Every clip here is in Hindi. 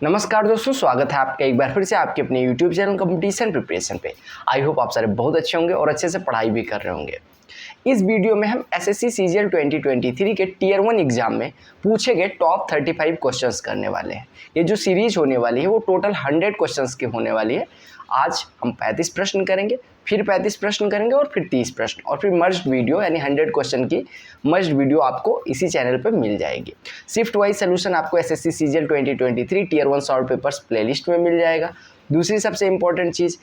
नमस्कार दोस्तों, स्वागत है आपका एक बार फिर से आपके अपने YouTube चैनल कंपटीशन प्रिपरेशन पे। आई होप आप सारे बहुत अच्छे होंगे और अच्छे से पढ़ाई भी कर रहे होंगे। इस वीडियो में हम एसएससी सीजीएल 2023 के टियर 1 एग्जाम में पूछे गए टॉप 35 क्वेश्चंस करने वाले हैं। ये जो सीरीज होने वाली है वो टोटल 100 क्वेश्चंस की होने वाली है। आज हम 35 प्रश्न करेंगे, फिर 35 प्रश्न करेंगे और फिर 30 प्रश्न और फिर मर्ज्ड वीडियो यानी 100 क्वेश्चन की मर्ज्ड वीडियो आपको इसी चैनल पर मिल जाएगी। शिफ्ट वाइज सोल्यूशन आपको SSC CGL 2023 tier 1 short papers playlist में मिल जाएगा। दूसरी सबसे इंपॉर्टेंट चीज़,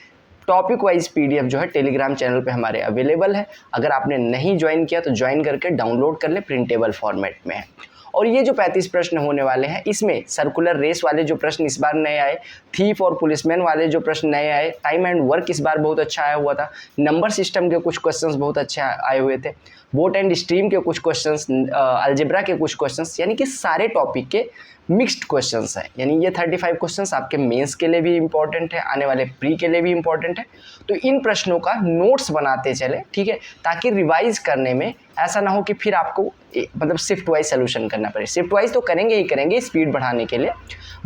टॉपिक वाइज पीडीएफ जो है टेलीग्राम चैनल पे हमारे अवेलेबल है। अगर आपने नहीं ज्वाइन किया तो ज्वाइन करके डाउनलोड कर ले, प्रिंटेबल फॉर्मेट में है। और ये जो 35 प्रश्न होने वाले हैं इसमें सर्कुलर रेस वाले जो प्रश्न इस बार नए आए, थीफ और पुलिसमैन वाले जो प्रश्न नए आए, टाइम एंड वर्क इस बार बहुत अच्छा आया हुआ था, नंबर सिस्टम के कुछ क्वेश्चंस बहुत अच्छे आए हुए थे, बोट एंड स्ट्रीम के कुछ क्वेश्चंस, अलजेब्रा के कुछ क्वेश्चंस, यानी कि सारे टॉपिक के मिक्स्ड क्वेश्चंस हैं। यानी ये 35 क्वेश्चंस आपके मेंस के लिए भी इंपॉर्टेंट है, आने वाले प्री के लिए भी इंपॉर्टेंट है। तो इन प्रश्नों का नोट्स बनाते चले, ठीक है, ताकि रिवाइज करने में ऐसा ना हो कि फिर आपको मतलब शिफ्ट वाइज सोल्यूशन करना पड़े। शिफ्ट वाइज तो करेंगे ही करेंगे स्पीड बढ़ाने के लिए,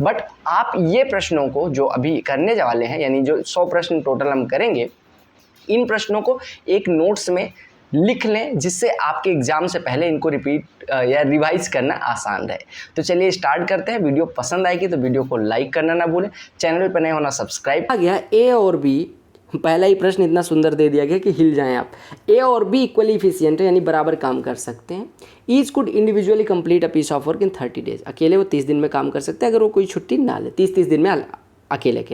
बट आप ये प्रश्नों को जो अभी करने वाले हैं, यानी जो 100 प्रश्न टोटल हम करेंगे, इन प्रश्नों को एक नोट्स में लिख लें जिससे आपके एग्जाम से पहले इनको रिपीट या रिवाइज करना आसान रहे। तो चलिए स्टार्ट करते हैं। वीडियो पसंद आएगी तो वीडियो को लाइक करना ना भूलें, चैनल पर नए होना सब्सक्राइब। आ गया ए और बी। पहला ही प्रश्न इतना सुंदर दे दिया गया कि हिल जाएं आप। ए और बी इक्वली इफिशियंट है, यानी बराबर काम कर सकते हैं। Each could individually complete a piece of work in 30 days. अकेले वो 30 दिन में काम कर सकते हैं अगर वो कोई छुट्टी ना ले, 30 दिन में अकेले।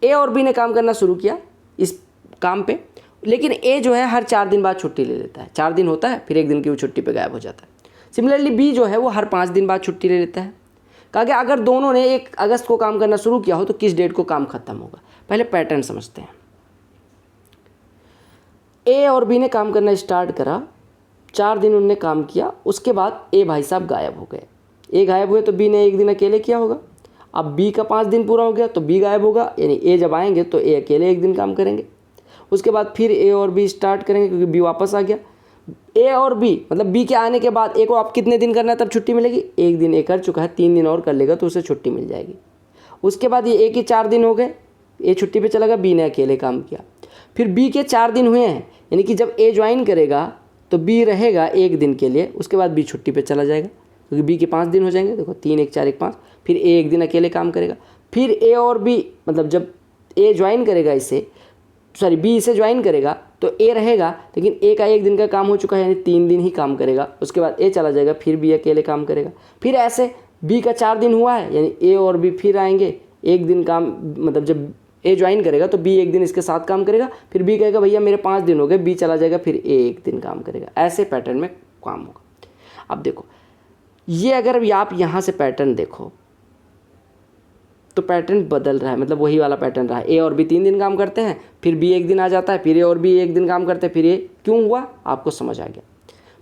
ए और बी ने काम करना शुरू किया इस काम पे, लेकिन ए जो है हर 4 दिन बाद छुट्टी ले लेता है। 4 दिन होता है, फिर 1 दिन की वो छुट्टी पे गायब हो जाता है। सिमिलरली बी जो है वो हर 5 दिन बाद छुट्टी ले लेता है। कहा कि अगर दोनों ने 1 अगस्त को काम करना शुरू किया हो तो किस डेट को काम खत्म होगा। पहले पैटर्न समझते हैं। ए और बी ने काम करना स्टार्ट करा, 4 दिन उनने काम किया, उसके बाद ए भाई साहब गायब हो गए। ए गायब हुए तो बी ने 1 दिन अकेले किया होगा। अब बी का 5 दिन पूरा हो गया तो बी गायब होगा, यानी ए जब आएंगे तो ए अकेले 1 दिन काम करेंगे। उसके बाद फिर ए और बी स्टार्ट करेंगे क्योंकि बी वापस आ गया। ए और बी मतलब बी के आने के बाद ए को आप कितने दिन करना है तब छुट्टी मिलेगी? 1 दिन ए कर चुका है, 3 दिन और कर लेगा तो उसे छुट्टी मिल जाएगी। उसके बाद ये ए के 4 दिन हो गए, ए छुट्टी पे चला गया, बी ने अकेले काम किया। फिर बी के 4 दिन हुए हैं, यानी कि जब ए ज्वाइन करेगा तो बी रहेगा 1 दिन के लिए, उसके बाद बी छुट्टी पे चला जाएगा क्योंकि बी के 5 दिन हो जाएंगे। देखो 3 1 4 1 5, फिर ए 1 दिन अकेले काम करेगा। फिर ए और बी मतलब जब ए ज्वाइन करेगा बी इसे ज्वाइन करेगा तो ए रहेगा, लेकिन ए का 1 दिन का काम हो चुका है, यानी 3 दिन ही काम करेगा। उसके बाद ए चला जाएगा, फिर बी अकेले काम करेगा। फिर ऐसे बी का 4 दिन हुआ है, यानी ए और बी फिर आएंगे, 1 दिन काम मतलब जब ए ज्वाइन करेगा तो बी 1 दिन इसके साथ काम करेगा। फिर बी कहेगा भैया मेरे 5 दिन हो गए, बी चला जाएगा, फिर ए 1 दिन काम करेगा। ऐसे पैटर्न में काम होगा। अब देखो ये अगर आप यहाँ से पैटर्न देखो तो पैटर्न बदल रहा है, मतलब वही वाला पैटर्न रहा है। ए और बी 3 दिन काम करते हैं, फिर बी 1 दिन आ जाता है, फिर ए और बी 1 दिन काम करते हैं, फिर ए क्यों हुआ आपको समझ आ गया।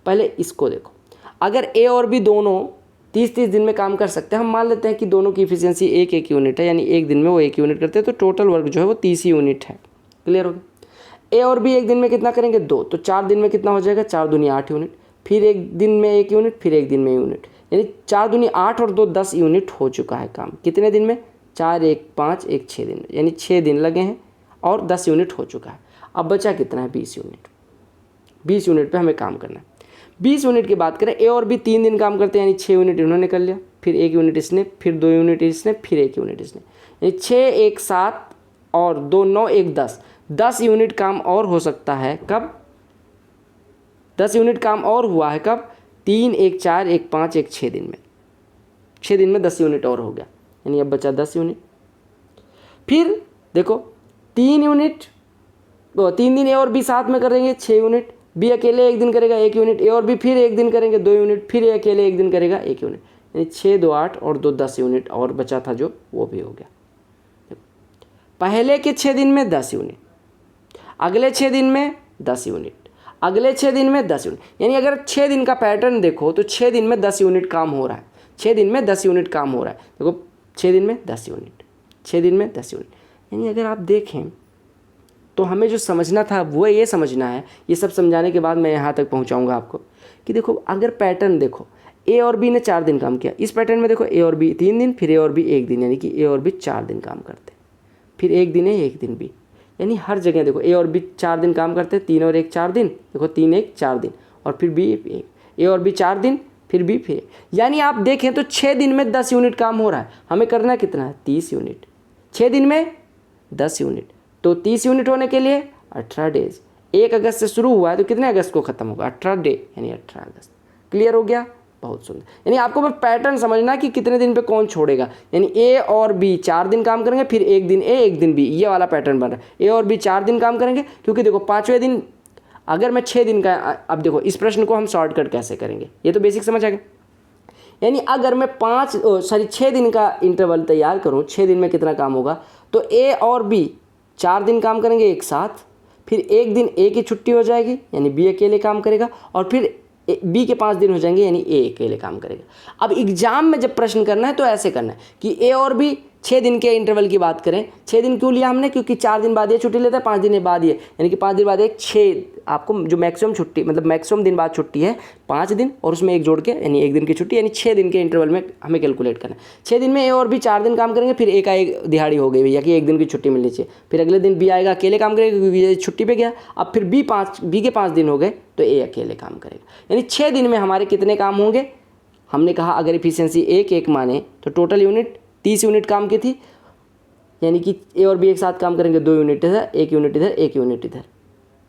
पहले इसको देखो, अगर ए और बी दोनों 30 दिन में काम कर सकते हैं, हम मान लेते हैं कि दोनों की इफिशियंसी 1 यूनिट है, यानी 1 दिन में वो 1 यूनिट करते हैं, तो टोटल वर्क जो है वो 30 यूनिट है। क्लियर हो गया। ए और बी 1 दिन में कितना करेंगे? 2, तो 4 दिन में कितना हो जाएगा? 4 दूनी 8 यूनिट, फिर 1 दिन में 1 यूनिट, फिर 1 दिन में यूनिट, यानी 4 दूनी 8 और 2 10 यूनिट हो चुका है काम। कितने दिन में? 4 1 5 1 6 दिन, यानी 6 दिन लगे हैं और 10 यूनिट हो चुका है। अब बचा कितना है? 20 यूनिट। 20 यूनिट पे हमें काम करना है। 20 यूनिट की बात करें, ए और बी 3 दिन काम करते हैं, यानी 6 यूनिट इन्होंने कर लिया, फिर 1 यूनिट इसने, फिर 2 यूनिट इसने, फिर 1 यूनिट इसने, यानी 6 1 7 और 2 9 1 10, 10 यूनिट काम और हो सकता है। कब? 10 यूनिट काम और हुआ है कब? 3 1 4 1 5 1 6 दिन में। 6 दिन में 10 यूनिट और हो गया, यानी अब बचा 10 यूनिट। फिर देखो 3 यूनिट, 3 दिन ए और बी साथ में करेंगे 6 यूनिट, बी अकेले 1 दिन करेगा 1 यूनिट, ए और बी फिर 1 दिन करेंगे 2 यूनिट, फिर ए अकेले 1 दिन करेगा 1 यूनिट, यानी 6 2 8 और 2 10 यूनिट और बचा था जो वो भी हो गया। पहले के 6 दिन में 10 यूनिट, अगले 6 दिन में 10 यूनिट, अगले 6 दिन में 10 यूनिट, यानी अगर 6 दिन का पैटर्न देखो तो 6 दिन में 10 यूनिट काम हो रहा है। 6 दिन में 10 यूनिट काम हो रहा है। देखो 6 दिन में 10 यूनिट, 6 दिन में 10 यूनिट, यानी अगर आप देखें तो हमें जो समझना था वो ये समझना है। ये सब समझाने के बाद मैं यहाँ तक पहुँचाऊँगा आपको कि देखो अगर पैटर्न देखो, ए और बी ने 4 दिन काम किया। इस पैटर्न में देखो ए और बी 3 दिन, फिर ए और बी 1 दिन, यानी कि ए और बी 4 दिन काम करते हैं, फिर 1 दिन ए 1 दिन बी, यानी हर जगह देखो ए और बी 4 दिन काम करते हैं, 3 और 1 4 दिन, देखो 3 1 4 दिन, और फिर बी 1, ए और बी 4 दिन, फिर बी फिर, यानी आप देखें तो 6 दिन में 10 यूनिट काम हो रहा है। हमें करना कितना है? 30 यूनिट, 6 दिन में 10 यूनिट, तो 30 यूनिट होने के लिए 18 डेज। 1 अगस्त से शुरू हुआ है तो कितने अगस्त को ख़त्म होगा? 18 डे, यानी 18 अगस्त। क्लियर हो गया? बहुत सुंदर। यानी आपको बस पैटर्न समझना कि कितने दिन पे कौन छोड़ेगा। यानी ए और बी 4 दिन काम करेंगे, फिर 1 दिन ए 1 दिन बी, ये वाला पैटर्न बन रहा है। ए और बी 4 दिन काम करेंगे, क्योंकि देखो 5वें दिन अगर मैं 6 दिन का, अब देखो इस प्रश्न को हम शॉर्टकट कैसे करेंगे, ये तो बेसिक समझ आ गया। यानी अगर मैं 6 दिन का इंटरवल तैयार करूँ, 6 दिन में कितना काम होगा, तो ए और बी 4 दिन काम करेंगे एक साथ, फिर 1 दिन ए की छुट्टी हो जाएगी, यानी बी अकेले काम करेगा, और फिर बी के 5 दिन हो जाएंगे, यानी ए अकेले काम करेगा। अब एग्जाम में जब प्रश्न करना है तो ऐसे करना है कि ए और बी 6 दिन के इंटरवल की बात करें। 6 दिन क्यों लिया हमने? क्योंकि 4 दिन बाद ये छुट्टी लेता है, 5 दिन बाद ये, यानी कि 5 दिन बाद एक 6, आपको जो मैक्सिमम छुट्टी मतलब मैक्सिमम दिन बाद छुट्टी है 5 दिन, और उसमें 1 जोड़ के यानी 1 दिन की छुट्टी, यानी 6 दिन के इंटरवल में हमें कैलकुलेट करना है। 6 दिन में ए और बी 4 दिन काम करेंगे, फिर ए का एक दिहाड़ी हो गई भैया कि 1 दिन की छुट्टी मिलनी चाहिए, फिर अगले दिन बी आएगा अकेले काम करेगा क्योंकि ये छुट्टी पे गया। अब फिर बी के 5 दिन हो गए तो ए अकेले काम करेगा, यानी 6 दिन में हमारे कितने काम होंगे? हमने कहा अगर इफिशियंसी 1 माने तो टोटल यूनिट 30 यूनिट काम की थी, यानी कि ए और बी एक साथ काम करेंगे, 2 यूनिट इधर 1 यूनिट इधर 1 यूनिट इधर,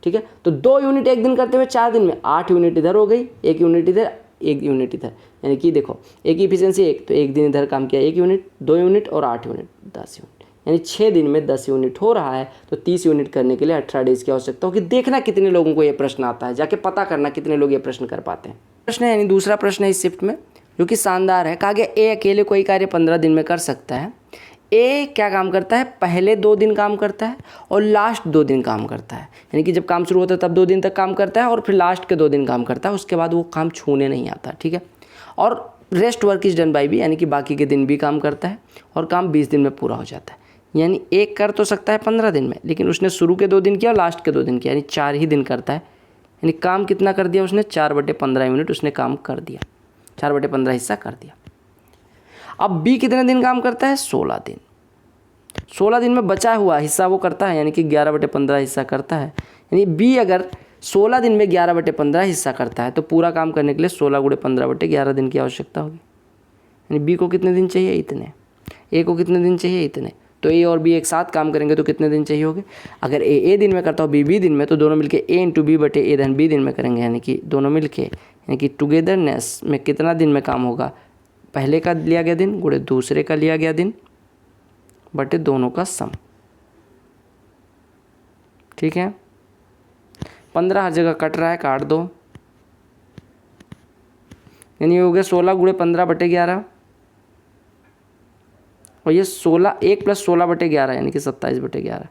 ठीक है। तो 2 यूनिट 1 दिन करते हुए 4 दिन में 8 यूनिट इधर हो गई, 1 यूनिट इधर 1 यूनिट इधर, यानी कि देखो एक इफिशियंसी 1, तो 1 दिन इधर काम किया 1 यूनिट, 2 यूनिट और 8 यूनिट 10 यूनिट, यानी 6 दिन में 10 यूनिट हो रहा है। तो 30 यूनिट करने के लिए 18 डेज की आवश्यकता होगी। देखना कितने लोगों को ये प्रश्न आता है, जाके पता करना कितने लोग ये प्रश्न कर पाते हैं। प्रश्न है यानी दूसरा प्रश्न है इस शिफ्ट में, जो कि शानदार है। कहा गया ए अकेले कोई कार्य 15 दिन में कर सकता है। ए क्या काम करता है? पहले 2 दिन काम करता है और लास्ट 2 दिन काम करता है, यानी कि जब काम शुरू होता है तब 2 दिन तक काम करता है और फिर लास्ट के 2 दिन काम करता है, उसके बाद वो काम छूने नहीं आता, ठीक है। और rest work is done by B, यानी कि बाकी के दिन भी काम करता है और काम 20 दिन में पूरा हो जाता है। यानी एक कर तो सकता है 15 दिन में, लेकिन उसने शुरू के 2 दिन किया और लास्ट के 2 दिन किया, यानी 4 ही दिन करता है। यानी काम कितना कर दिया उसने? 4/15 यूनिट उसने काम कर दिया, 4/15 हिस्सा कर दिया। अब बी कितने दिन काम करता है? 16 दिन। 16 दिन में बचा हुआ हिस्सा वो करता है, यानी कि 11/15 हिस्सा करता है। यानी बी अगर 16 दिन में 11/15 हिस्सा करता है तो पूरा काम करने के लिए 16 × 15/11 दिन की आवश्यकता होगी। यानी बी को कितने दिन चाहिए? इतने। ए को कितने दिन चाहिए? इतने। तो ए और बी एक साथ काम करेंगे तो कितने दिन चाहिए होंगे? अगर ए दिन में करता हो बी दिन में, तो दोनों मिलके a × b/a दिन में करेंगे, यानी कि दोनों मिलके, यानी कि टुगेदरनेस में कितना दिन में काम होगा? पहले का लिया गया दिन गुणे दूसरे का लिया गया दिन बटे दोनों का सम, ठीक है। 15 हर जगह कट रहा है, काट दो, यानी हो गया 16 × 15/11, और ये 1 + 16/11 यानी कि 27/11,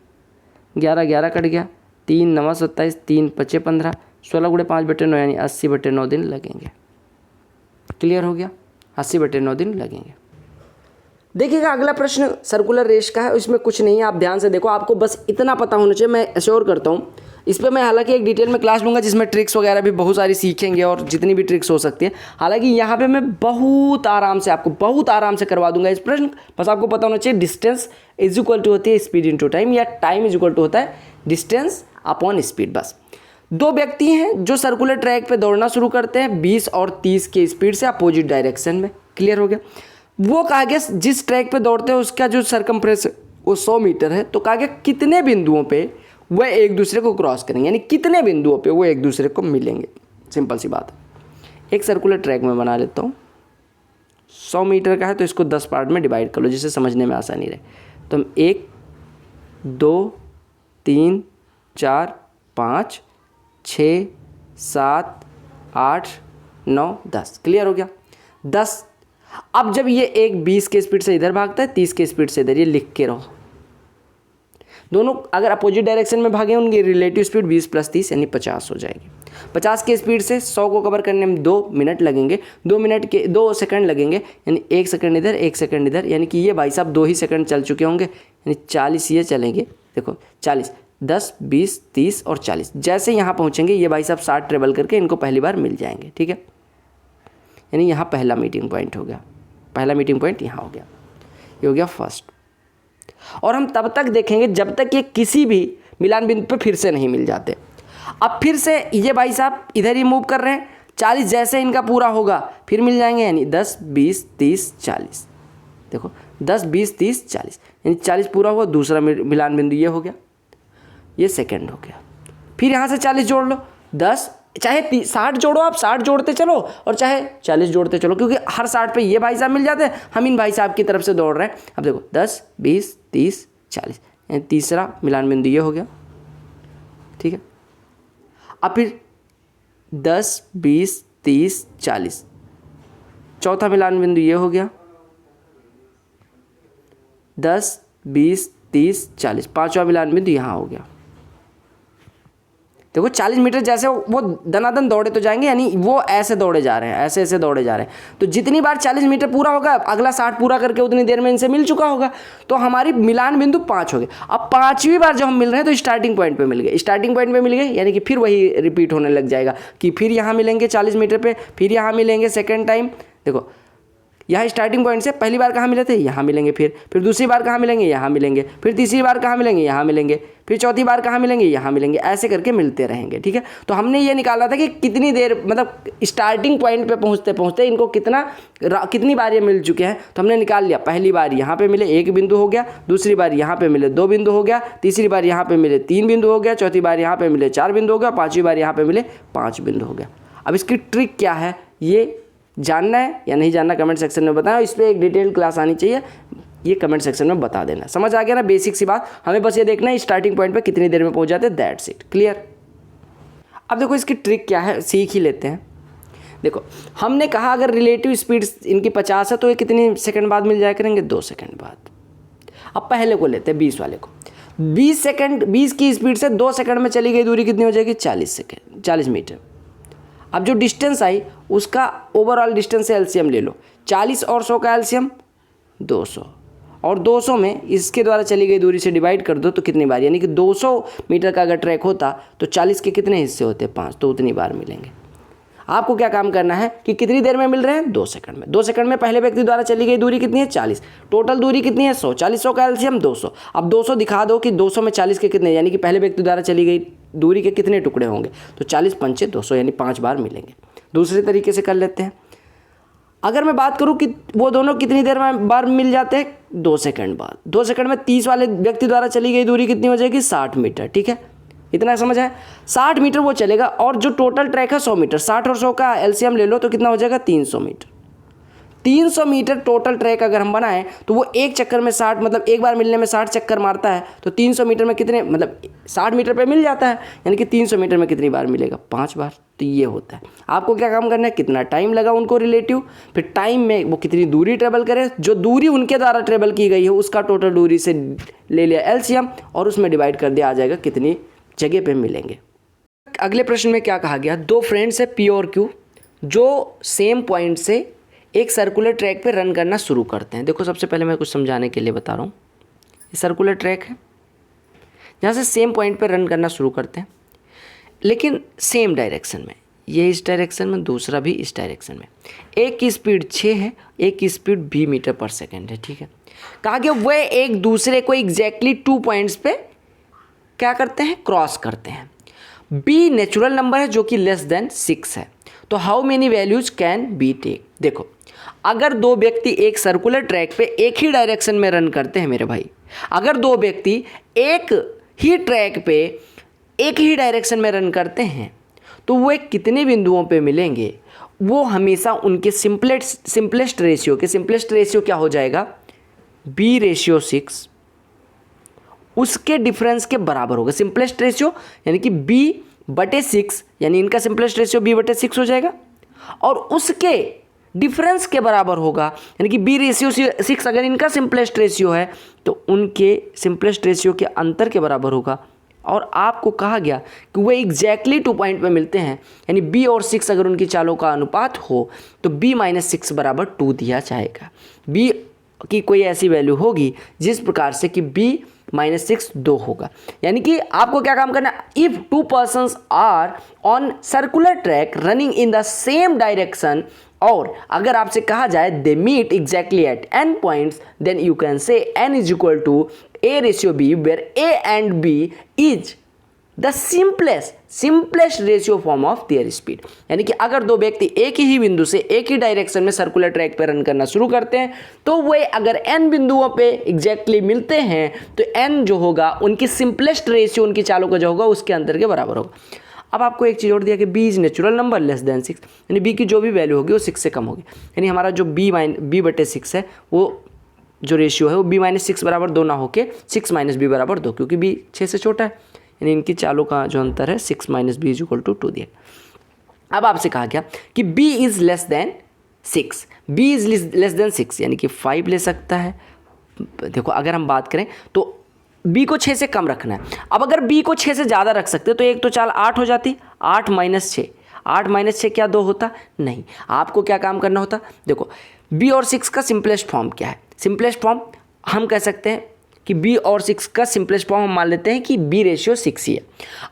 11 कट गया, 3 9 27, 3 5 15, 16 × 5/9 यानी 80/9 दिन लगेंगे। क्लियर हो गया? 80/9 दिन लगेंगे। देखिएगा अगला प्रश्न सर्कुलर रेस का है, इसमें कुछ नहीं है, आप ध्यान से देखो, आपको बस इतना पता होना चाहिए। मैं एश्योर करता हूँ इस पर मैं हालांकि एक डिटेल में क्लास लूँगा जिसमें ट्रिक्स वगैरह भी बहुत सारी सीखेंगे और जितनी भी ट्रिक्स हो सकती है। हालांकि यहाँ पे मैं बहुत आराम से करवा दूंगा इस प्रश्न। बस आपको पता होना चाहिए डिस्टेंस इज इक्वल टू होती है स्पीड इनटू टाइम, या टाइम इज इक्वल टू होता है डिस्टेंस अपॉन स्पीड। बस 2 व्यक्ति हैं जो सर्कुलर ट्रैक पे दौड़ना शुरू करते हैं 20 और 30 की स्पीड से अपोजिट डायरेक्शन में। क्लियर हो गया? वो कहा गया जिस ट्रैक पे दौड़ते हैं उसका जो सरकमफ्रेंस वो 100 मीटर है। तो कहा गया कितने बिंदुओं पे वह एक दूसरे को क्रॉस करेंगे, यानी कितने बिंदुओं पे वो एक दूसरे को मिलेंगे। सिंपल सी बात है। एक सर्कुलर ट्रैक में बना लेता हूँ, 100 मीटर का है तो इसको 10 पार्ट में डिवाइड कर लो जिससे समझने में आसानी रहे। तो हम 1 2 3 4 5 6 7 8 9 10। क्लियर हो गया? 10। अब जब ये एक 20 के स्पीड से इधर भागता है, 30 के स्पीड से इधर, ये लिख के रहो। दोनों अगर अपोजिट डायरेक्शन में भागे उनकी रिलेटिव स्पीड 20 + 30 यानी 50 हो जाएगी। 50 के स्पीड से 100 को कवर करने में 2 मिनट लगेंगे, 2 सेकंड लगेंगे, यानी 1 सेकंड इधर 1 सेकंड इधर, यानी कि ये भाई साहब 2 ही सेकंड चल चुके होंगे, यानी 40 ये चलेंगे। देखो 40 10 20 30 और 40, जैसे यहाँ पहुँचेंगे ये भाई साहब 60 ट्रेवल करके इनको पहली बार मिल जाएंगे। ठीक है, यानी यहाँ पहला मीटिंग पॉइंट हो गया, पहला मीटिंग पॉइंट यहाँ हो गया, ये हो गया फर्स्ट। और हम तब तक देखेंगे जब तक ये किसी भी मिलान बिंदु पे फिर से नहीं मिल जाते। अब फिर से ये भाई साहब इधर ही मूव कर रहे हैं, 40 जैसे इनका पूरा होगा फिर मिल जाएंगे, यानी 10 20 30 40। देखो 10 20 30 40, यानी 40 पूरा हुआ, दूसरा मिलान बिंदु ये हो गया, ये सेकंड हो गया। फिर यहाँ से 40 जोड़ लो, 10 चाहे 60 जोड़ो, आप 60 जोड़ते चलो और चाहे 40 जोड़ते चलो, क्योंकि हर 60 पे ये भाई साहब मिल जाते हैं, हम इन भाई साहब की तरफ से दौड़ रहे हैं। अब देखो 10 20 30 40, यानी तीसरा मिलान बिंदु ये हो गया, ठीक है। अब फिर 10 20 30 40, चौथा मिलान बिंदु ये हो गया, 10 20 30 40, पांचवा मिलान बिंदु यहाँ हो गया। देखो 40 मीटर जैसे वो दनादन दौड़े तो जाएंगे, यानी वो ऐसे दौड़े जा रहे हैं, ऐसे ऐसे दौड़े जा रहे हैं। तो जितनी बार 40 मीटर पूरा होगा, अगला 60 पूरा करके उतनी देर में इनसे मिल चुका होगा, तो हमारी मिलान बिंदु 5 हो गए। अब 5वीं बार जब हम मिल रहे हैं तो स्टार्टिंग पॉइंट पे मिल गए, स्टार्टिंग पॉइंट पे मिल गए, यानी कि फिर वही रिपीट होने लग जाएगा कि फिर यहाँ मिलेंगे 40 मीटर पे, फिर यहाँ मिलेंगे सेकेंड टाइम। देखो यहाँ स्टार्टिंग पॉइंट से पहली बार कहाँ मिले थे, यहाँ मिलेंगे, फिर दूसरी बार कहाँ मिलेंगे, यहाँ मिलेंगे, फिर तीसरी बार कहाँ मिलेंगे, यहाँ मिलेंगे, फिर चौथी बार कहाँ मिलेंगे, यहाँ मिलेंगे, ऐसे करके मिलते रहेंगे, ठीक है। तो हमने ये निकाला था कि कितनी देर, मतलब स्टार्टिंग पॉइंट पे पहुँचते पहुँचते इनको कितनी बार ये मिल चुके हैं। तो हमने निकाल लिया, पहली बार यहाँ पे मिले 1 बिंदु हो गया, दूसरी बार यहाँ पे मिले 2 बिंदु हो गया, तीसरी बार यहाँ पे मिले 3 बिंदु हो गया, चौथी बार यहाँ पे मिले 4 बिंदु हो गया, पाँचवीं बार यहाँ पे मिले 5 बिंदु हो गया। अब इसकी ट्रिक क्या है, ये जानना है या नहीं जानना कमेंट सेक्शन में बताएं, इस पर एक डिटेल क्लास आनी चाहिए, ये कमेंट सेक्शन में बता देना। समझ आ गया ना, बेसिक सी बात। हमें बस ये देखना है स्टार्टिंग पॉइंट पे कितनी देर में पहुंच जाते हैं, दैट्स इट, क्लियर। अब देखो इसकी ट्रिक क्या है, सीख ही लेते हैं। देखो हमने कहा अगर रिलेटिव स्पीड इनकी 50 है तो ये कितनी सेकंड बाद मिल जाया करेंगे, 2 सेकंड बाद। अब पहले को लेते हैं 20 वाले को, 20 सेकंड, 20 की स्पीड से 2 सेकंड में चली गई दूरी कितनी हो जाएगी, 40 मीटर। अब जो डिस्टेंस आई उसका ओवरऑल डिस्टेंस से एलसीएम ले लो, 40 और 100 का एलसीएम 200, और 200 में इसके द्वारा चली गई दूरी से डिवाइड कर दो तो कितनी बार, यानी कि 200 मीटर का अगर ट्रैक होता तो 40 के कितने हिस्से होते, 5, तो उतनी बार मिलेंगे। आपको क्या काम करना है कि कितनी देर में मिल रहे हैं, 2 सेकंड में। 2 सेकंड में पहले व्यक्ति द्वारा चली गई दूरी कितनी है, 40, टोटल दूरी कितनी है, 100, 40 100 का एलसीएम 200। अब 200 दिखा दो कि 200 में 40 के कितने, यानी कि पहले व्यक्ति द्वारा चली गई दूरी के कितने टुकड़े होंगे, तो 40 पंचे 200, यानी 5 बार मिलेंगे। दूसरे तरीके से कर लेते हैं, अगर मैं बात करूं कि वो दोनों कितनी देर में बार मिल जाते हैं, 2 सेकंड बाद। 2 सेकंड में 30 वाले व्यक्ति द्वारा चली गई दूरी कितनी हो जाएगी, 60 मीटर, ठीक है, इतना समझ है। 60 मीटर वो चलेगा, और जो टोटल ट्रैक है 100 मीटर, 60 और 100 का एलसीएम ले लो तो कितना हो जाएगा, 300 मीटर। 300 मीटर टोटल ट्रैक अगर हम बनाएं तो वो एक चक्कर में 60, मतलब एक बार मिलने में 60 चक्कर मारता है, तो 300 मीटर में कितने, मतलब 60 मीटर पे मिल जाता है, यानी कि 300 मीटर में कितनी बार मिलेगा, 5 बार। तो ये होता है। आपको क्या काम करना है, कितना टाइम लगा उनको रिलेटिव, फिर टाइम में वो कितनी दूरी ट्रेवल करे, जो दूरी उनके द्वारा ट्रेवल की गई है उसका टोटल दूरी से ले लिया एलसीएम और उसमें डिवाइड कर दिया, आ जाएगा कितनी जगह पे मिलेंगे। अगले प्रश्न में क्या कहा गया, 2 फ्रेंड्स है पी और क्यू जो सेम पॉइंट से एक सर्कुलर ट्रैक पे रन करना शुरू करते हैं। देखो सबसे पहले मैं कुछ समझाने के लिए बता रहा हूँ, ये सर्कुलर ट्रैक है जहाँ से सेम पॉइंट पे रन करना शुरू करते हैं, लेकिन सेम डायरेक्शन में, ये इस डायरेक्शन में, दूसरा भी इस डायरेक्शन में। एक की स्पीड 6 है, एक की स्पीड 20 मीटर पर सेकेंड है, ठीक है। कहा गया वे एक दूसरे को एग्जैक्टली 2 पॉइंट्स पे क्या करते हैं, क्रॉस करते हैं। बी नेचुरल नंबर है जो कि लेस देन 6 है, तो how many values can be take. देखो अगर 2 व्यक्ति एक सर्कुलर ट्रैक पे एक ही डायरेक्शन में रन करते हैं मेरे भाई, अगर 2 व्यक्ति एक ही ट्रैक पे एक ही डायरेक्शन में रन करते हैं तो वो कितने बिंदुओं पे मिलेंगे, वो हमेशा उनके सिंपलेस्ट रेशियो क्या हो जाएगा, B/6 उसके डिफरेंस के बराबर होगा। सिंपलेस्ट रेशियो यानी कि B/6, यानी इनका सिंपलेस्ट रेशियो B/6 हो जाएगा, और उसके डिफरेंस के बराबर होगा, यानी कि B/6 अगर इनका सिंपलेस्ट रेशियो है तो उनके सिंपलेस्ट रेशियो के अंतर के बराबर होगा। और आपको कहा गया कि वो एग्जैक्टली 2 पॉइंट पे मिलते हैं, यानी B और 6 अगर उनकी चालों का अनुपात हो तो B-6 बराबर 2 दिया जाएगा। B की कोई ऐसी वैल्यू होगी जिस प्रकार से कि B-6 2 होगा, यानी कि आपको क्या काम करना है, if 2 persons are on circular track running in the same direction और अगर आपसे कहा जाए they meet exactly at n points, then you can say n is equal to a/b where a and b is the simplest ratio form of their speed. यानी कि अगर दो व्यक्ति एक ही बिंदु से एक ही डायरेक्शन में सर्कुलर ट्रैक पर रन करना शुरू करते हैं तो वे अगर n बिंदुओं पे एग्जैक्टली मिलते हैं तो n जो होगा उनकी सिंपलेस्ट रेशियो उनकी चालों का जो होगा उसके अंतर के बराबर होगा। अब आपको एक चीज़ और दिया कि b is natural number less than 6, यानी b की जो भी वैल्यू होगी वो 6 से कम होगी। यानी हमारा जो b/6 है वो जो रेशियो है वो b-6 बराबर 2 ना होके 6 - b बराबर 2, क्योंकि b 6 से छोटा है। यानी इनकी चालों का जो अंतर है 6 - b इज इक्वल टू 2 दिया। अब आपसे कहा गया कि b is less then 6, b is less then 6 यानी कि 5 ले सकता है। देखो अगर हम बात करें तो b को 6 से कम रखना है। अब अगर b को 6 से ज़्यादा रख सकते तो एक तो चाल 8 हो जाती, 8 - 6, 8 - 6 क्या 2 होता? नहीं। आपको क्या काम करना होता? देखो b और 6 का सिंपलेस्ट फॉर्म क्या है? सिंपलेस्ट फॉर्म हम कह सकते हैं कि b और 6 का सिंपलेस्ट फॉर्म हम मान लेते हैं कि b/6 ही है।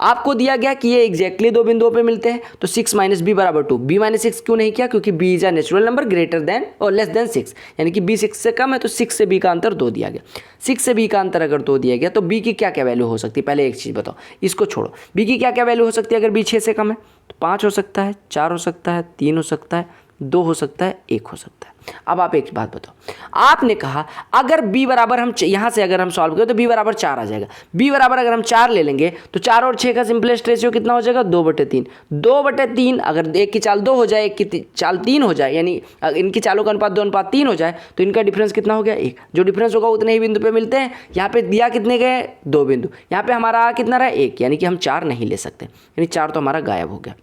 आपको दिया गया कि ये एग्जैक्टली दो बिंदुओं पे मिलते हैं तो 6 - b बराबर 2। b-6 क्यों नहीं किया? क्योंकि b is a natural number greater than और लेस देन 6, यानी कि b 6 से कम है तो 6 से b का अंतर 2 दिया गया। 6 से b का अंतर अगर 2 दिया गया तो b की क्या क्या वैल्यू हो सकती है? पहले एक चीज़ बताओ, इसको छोड़ो, b की क्या क्या वैल्यू हो सकती है अगर b 6 से कम है? तो 5 हो सकता है, 4 हो सकता है, 3 हो सकता है, 2 हो सकता है, 1 हो सकता है। अब आप एक बात बताओ, आपने कहा अगर b बराबर हम यहाँ से अगर हम सॉल्व करें तो b बराबर 4 आ जाएगा। b बराबर अगर हम 4 ले लेंगे तो 4 और 6 का सिंपलेस्ट रेशियो कितना हो जाएगा? 2/3। 2/3 अगर एक की चाल 2 हो जाए, एक की चाल 3 हो जाए, यानी इनकी चालों का अनुपात 2:3 हो जाए तो इनका डिफरेंस कितना हो गया? 1। जो डिफरेंस होगा उतने ही बिंदु पे मिलते हैं। यहाँ पे दिया कितने गए? 2 बिंदु। यहाँ पे हमारा कितना रहा? 1, यानी कि हम 4 नहीं ले सकते, यानी 4 तो हमारा गायब हो गया।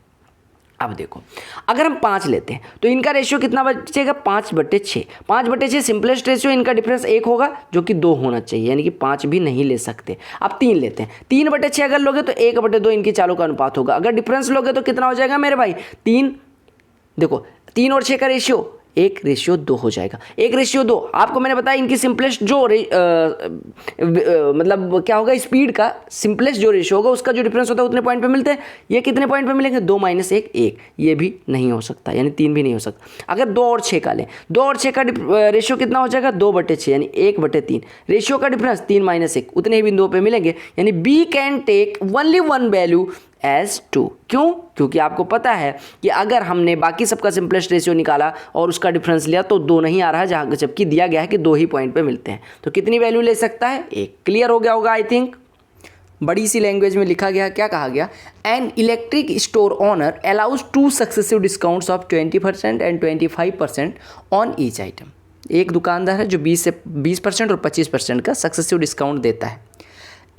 अब देखो अगर हम 5 लेते हैं तो इनका रेशियो कितना बचेगा? 5/6। 5/6 सिंपलेस्ट रेशियो, इनका डिफरेंस 1 होगा जो कि 2 होना चाहिए, यानी कि 5 भी नहीं ले सकते। अब 3 लेते हैं, 3/6 अगर लोगे तो 1/2 इनकी चालों का अनुपात होगा। अगर डिफरेंस लोगे तो कितना हो जाएगा मेरे भाई? 3। देखो 3 और 6 का रेशियो 1/2 हो जाएगा। 1/2 आपको मैंने बताया इनकी सिंपलेस्ट जो मतलब क्या होगा स्पीड का सिंपलेस्ट जो रेशियो होगा उसका जो डिफरेंस होता है उतने पॉइंट पे मिलते हैं। ये कितने पॉइंट पे मिलेंगे? 2 - 1 1, ये भी नहीं हो सकता, यानी 3 भी नहीं हो सकता। अगर 2 और 6 का लें, 2 और 6 का रेशियो कितना हो जाएगा? 2/6 यानी 1/3। रेशियो का डिफरेंस 3 - 1 उतने ही बिंदुओं पे मिलेंगे, यानी B can take only one value as 2। क्यों? क्योंकि आपको पता है कि अगर हमने बाकी सबका सिंपलेस्ट रेशियो निकाला और उसका डिफरेंस लिया तो 2 नहीं आ रहा है, जहाँ जबकि दिया गया है कि 2 ही पॉइंट पे मिलते हैं। तो कितनी वैल्यू ले सकता है? 1। क्लियर हो गया होगा आई थिंक। बड़ी सी लैंग्वेज में लिखा गया, क्या कहा गया? An electric store owner allows 2 successive discounts of 20% and 25% on each item. एक दुकानदार है जो 20% और 25% का सक्सेसिव डिस्काउंट देता है।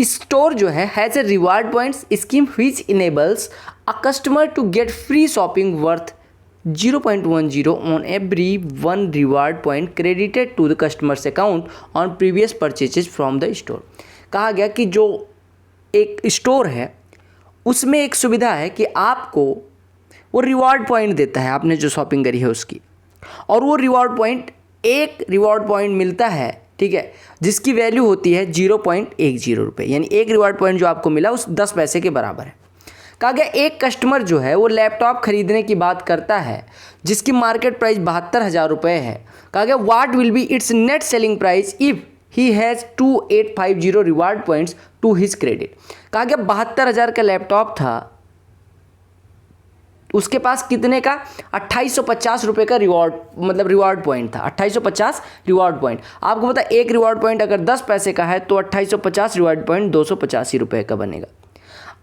स्टोर जो है has a reward points scheme which enables a customer to get free shopping worth 0.10 on every 1 reward point credited to the customer's account on previous purchases from the store. कहा गया कि जो एक स्टोर है उसमें एक सुविधा है कि आपको वो रिवार्ड पॉइंट देता है आपने जो शॉपिंग करी है उसकी, और वो रिवार्ड पॉइंट एक रिवार्ड पॉइंट मिलता है, ठीक है, जिसकी वैल्यू होती है 0.10 रुपये, यानी एक रिवार्ड पॉइंट जो आपको मिला उस 10 पैसे के बराबर है। कहा गया एक कस्टमर जो है वो लैपटॉप खरीदने की बात करता है जिसकी मार्केट प्राइस 72,000 रुपये है। कहा गया what will be its net selling price if he has 2850 reward points to his credit. कहा गया 72,000 का लैपटॉप था, उसके पास कितने का? 2850 रुपये का रिवार्ड पॉइंट था। 2850 रिवार्ड पॉइंट। आपको पता है एक रिवार्ड पॉइंट अगर 10 पैसे का है तो 2850 रिवार्ड पॉइंट 285 रुपये का बनेगा।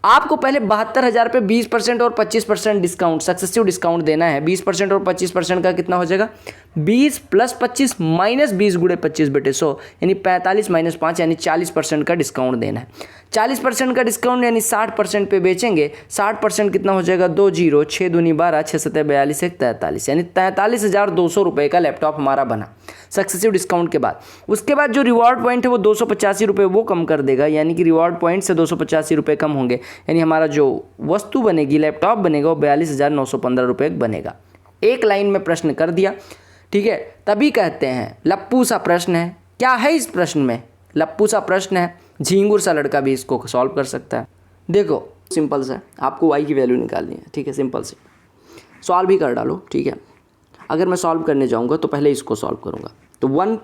आपको पहले 72,000 पे 20% और 25% डिस्काउंट सक्सेसिव डिस्काउंट देना है। 20% और 25% का कितना हो जाएगा? 20 + 25 - 20 × 25/100 यानी 45 - 5 यानी 40% का डिस्काउंट देना है। 40% का डिस्काउंट यानी 60% पे बेचेंगे। 60% कितना हो जाएगा? 2 0 6 दूनी 12 6 7 42 1 43 यानी 43,200 रुपये का लैपटॉप हमारा बना सक्सेसिव डिस्काउंट के बाद। उसके बाद जो रिवॉर्ड पॉइंट है वो 285 रुपये वो कम कर देगा, यानी कि रिवॉर्ड पॉइंट से 285 रुपये कम होंगे, यानी हमारा जो वस्तु बनेगी लैपटॉप बनेगा वो 42,915 रुपये बनेगा। एक लाइन में प्रश्न कर दिया, ठीक है। तभी कहते हैं लप्पू सा प्रश्न है। क्या है इस प्रश्न में? लप्पू सा प्रश्न है, झींगुर सा लड़का भी इसको सॉल्व कर सकता है। देखो सिंपल सा, आपको y की वैल्यू निकालनी है, ठीक है, सिंपल से सॉल्व भी कर डालो, ठीक है। अगर मैं सॉल्व करने जाऊँगा तो पहले इसको सॉल्व करूँगा, तो 1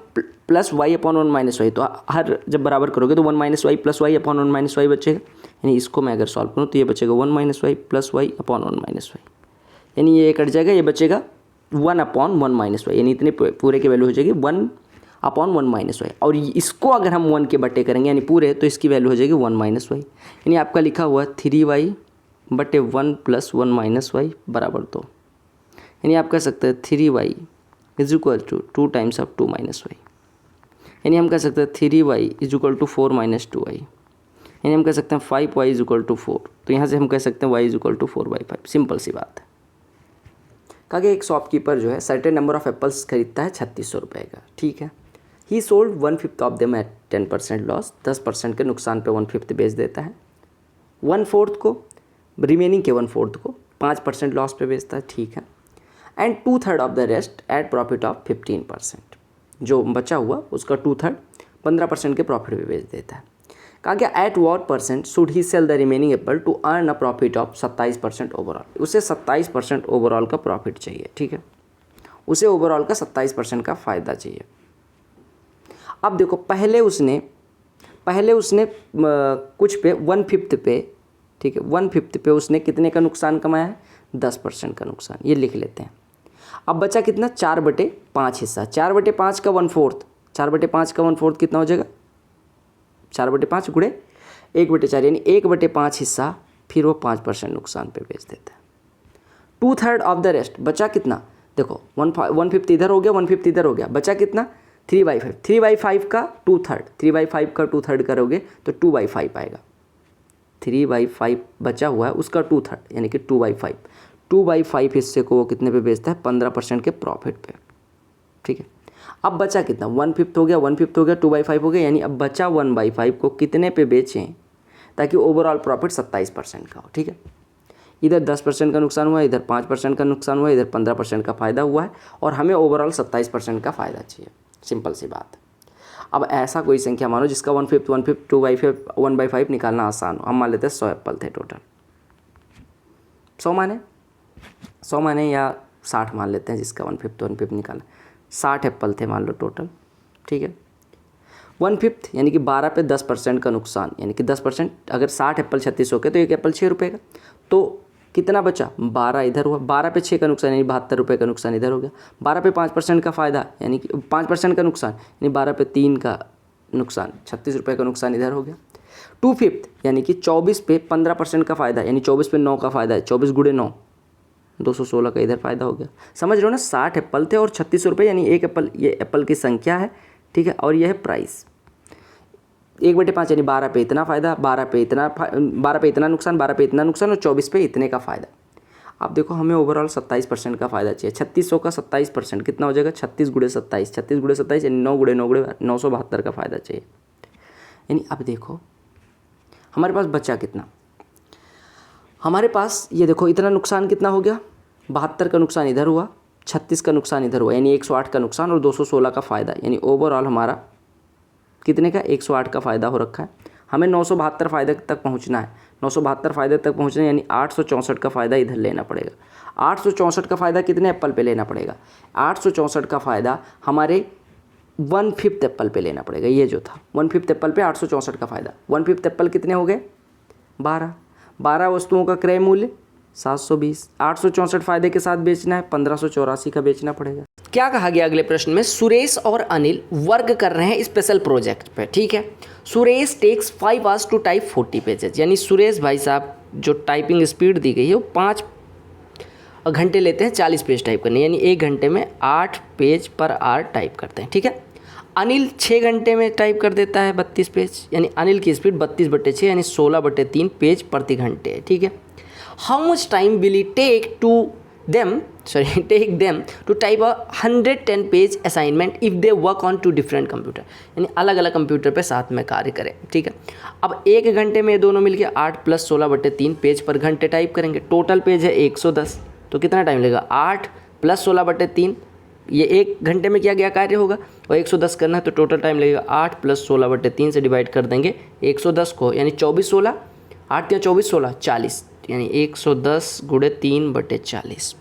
+ y / 1 - y, तो हर जब बराबर करोगे तो 1 - y + y / 1 - y बचेगा, यानी इसको मैं अगर सॉल्व करूँ तो ये बचेगा 1 - y + y / 1 - y, यानी ये कट जाएगा, ये बचेगा 1/1 - y, यानी इतने पूरे की वैल्यू हो जाएगी 1/1 - y। और इसको अगर हम 1 के बटे करेंगे यानी पूरे, तो इसकी वैल्यू हो जाएगी 1 - y, यानी आपका लिखा हुआ 3y / 1 + 1 - y बराबर 2, यानी आप कह सकते हैं 3y = 2 टाइम्स ऑफ 2 - y, यानी हम कह सकते हैं 3y = 4 - 2y, यानी हम कह सकते हैं 5y = 4, तो यहाँ से हम कह सकते हैं y = 4/5। सिंपल सी बात है। कहा कि एक शॉपकीपर जो है सर्टेन नंबर ऑफ एप्पल्स खरीदता है 3600 रुपये का, ठीक है। ही sold 1/5 of them at 10% loss, 10% के नुकसान पे 1/5 बेच देता है, 1/4 को, रिमेनिंग के 1/4 को 5% लॉस पे बेचता है, ठीक है। And 2/3 of the rest at profit of 15%, जो बचा हुआ उसका 2/3 15% के प्रॉफिट पे बेच देता है। कहा गया at what % should he sell the remaining apple to earn a profit of 27% overall, उसे 27% ओवरऑल का प्रॉफिट चाहिए, ठीक है, उसे ओवरऑल का 27% का फ़ायदा चाहिए। अब देखो पहले उसने कुछ पे 1/5 पे, ठीक है, 1/5 पे उसने कितने का नुकसान कमाया है, 10% का नुकसान, ये लिख लेते हैं। अब बचा कितना, 4/5 हिस्सा, 4/5 का 1/4, 4/5 का 1/4 कितना हो जाएगा, 4/5 × 1/4, यानी 1/5 हिस्सा, फिर वो 5% नुकसान पे बेच देता है। 2/3 ऑफ द रेस्ट, बचा कितना, देखो 1/5 इधर हो गया, 1/5 इधर हो गया, बचा कितना 3/5, 3/5 का 2/3, 3/5 का 2/3 करोगे तो 2/5 आएगा, 3/5 बचा हुआ है उसका 2/3, यानी कि 2/5, 2/5 हिस्से को वो कितने पे बेचता है, 15% के प्रॉफिट पे, ठीक है। अब बचा कितना, 1/5 हो गया, 1/5 हो गया, 2/5 हो गया, यानी अब बचा 1/5 को कितने पे बेचें ताकि ओवरऑल प्रॉफिट 27% का हो, ठीक है। इधर 10% का नुकसान हुआ है, इधर 5% का नुकसान हुआ है, इधर 15% का फ़ायदा हुआ है, और हमें ओवरऑल 27% का फ़ायदा चाहिए। सिंपल सी बात है। अब ऐसा कोई संख्या मानो जिसका 1/5, 1/5, 2/5, 1/5 निकालना आसान हो। हम मान लेते हैं 100 एप्पल थे टोटल, 100 माने या 60 मान लेते हैं, जिसका 1/5 1/5 निकाला, 60 एप्पल थे मान लो टोटल, ठीक है। 1/5 यानी कि 12 पे 10% का नुकसान, यानी कि 10%, अगर 60 एप्पल 3600 के तो एक एप्पल 6 रुपये का, तो कितना बचा, 12 इधर हुआ, 12 पे 6 का नुकसान यानी 72 रुपये का नुकसान इधर हो गया, 12 पे 5% का फ़ायदा यानी कि 5% का नुकसान, यानी 12 पे 3 का नुकसान, 36 रुपये का नुकसान इधर हो गया। 2/5 यानी कि 24 पे 15% का फ़ायदा, यानी 24 पे 9 का फ़ायदा है, 24 × 9 216 का इधर फ़ायदा हो गया। समझ रहे हो ना, 60 एप्पल थे और 3600 रुपये, यानी एक एप्पल, ये एप्पल की संख्या है, ठीक है, और यह है प्राइस। 1/5 यानी 12 पे इतना फ़ायदा, 12 पे इतना नुकसान, 12 पे इतना नुकसान, और 24 पे इतने का फ़ायदा। अब देखो हमें ओवरऑल 27% का फ़ायदा चाहिए। 3600 का 27% कितना हो जाएगा, 36 × 27, 36 × 27 यानी 9 × 9 × 972 का फ़ायदा चाहिए। यानी अब देखो हमारे पास बचा कितना, हमारे पास ये देखो इतना नुकसान कितना हो गया, 72 का नुकसान इधर हुआ, 36 का नुकसान इधर हुआ, यानी 108 का नुकसान और 216 का फ़ायदा, यानी ओवरऑल हमारा कितने का, 108 का फ़ायदा हो रखा है। हमें 972 फ़ायदे तक पहुंचना है, 972 फ़ायदे तक पहुंचना है, यानी 864 का फ़ायदा इधर लेना पड़ेगा। 864 का फ़ायदा कितने एप्पल पे लेना पड़ेगा, 864 का फ़ायदा हमारे 1/5 एप्पल पे लेना पड़ेगा। ये जो था 1/5 एप्पल पे 864 का फ़ायदा, 1/5 एप्पल कितने हो गए, 12 वस्तुओं का क्रय मूल्य 720, 864 फ़ायदे के साथ बेचना है, 1584 का बेचना पड़ेगा। क्या कहा गया अगले प्रश्न में, सुरेश और अनिल वर्क कर रहे हैं स्पेशल प्रोजेक्ट पे, ठीक है। Suresh takes 5 hours to type 40 pages, यानी सुरेश भाई साहब जो टाइपिंग स्पीड दी गई है वो 5 घंटे लेते हैं 40 पेज टाइप करने, यानी 1 घंटे में 8 पेज पर आवर टाइप करते हैं, ठीक है। अनिल 6 घंटे में टाइप कर देता है 32 पेज, यानी अनिल की स्पीड 32/6 यानी 16/3 पेज प्रति घंटे है, ठीक है। How much time will it take them to type 110 page assignment if they work on 2 different computer, यानी अलग अलग कंप्यूटर पे साथ में कार्य करें, ठीक है। अब 1 घंटे में दोनों मिलके 8 + 16/3 पेज पर घंटे टाइप करेंगे, टोटल पेज है 110, तो कितना टाइम लगेगा, 8 + 16/3, ये 1 घंटे में किया गया कार्य होगा और 110 करना है तो टोटल टाइम लगेगा 8 + 16/3 से डिवाइड कर देंगे 110 को, यानी 24 16, 8 या 24 16 40, यानी 110 × 3/40,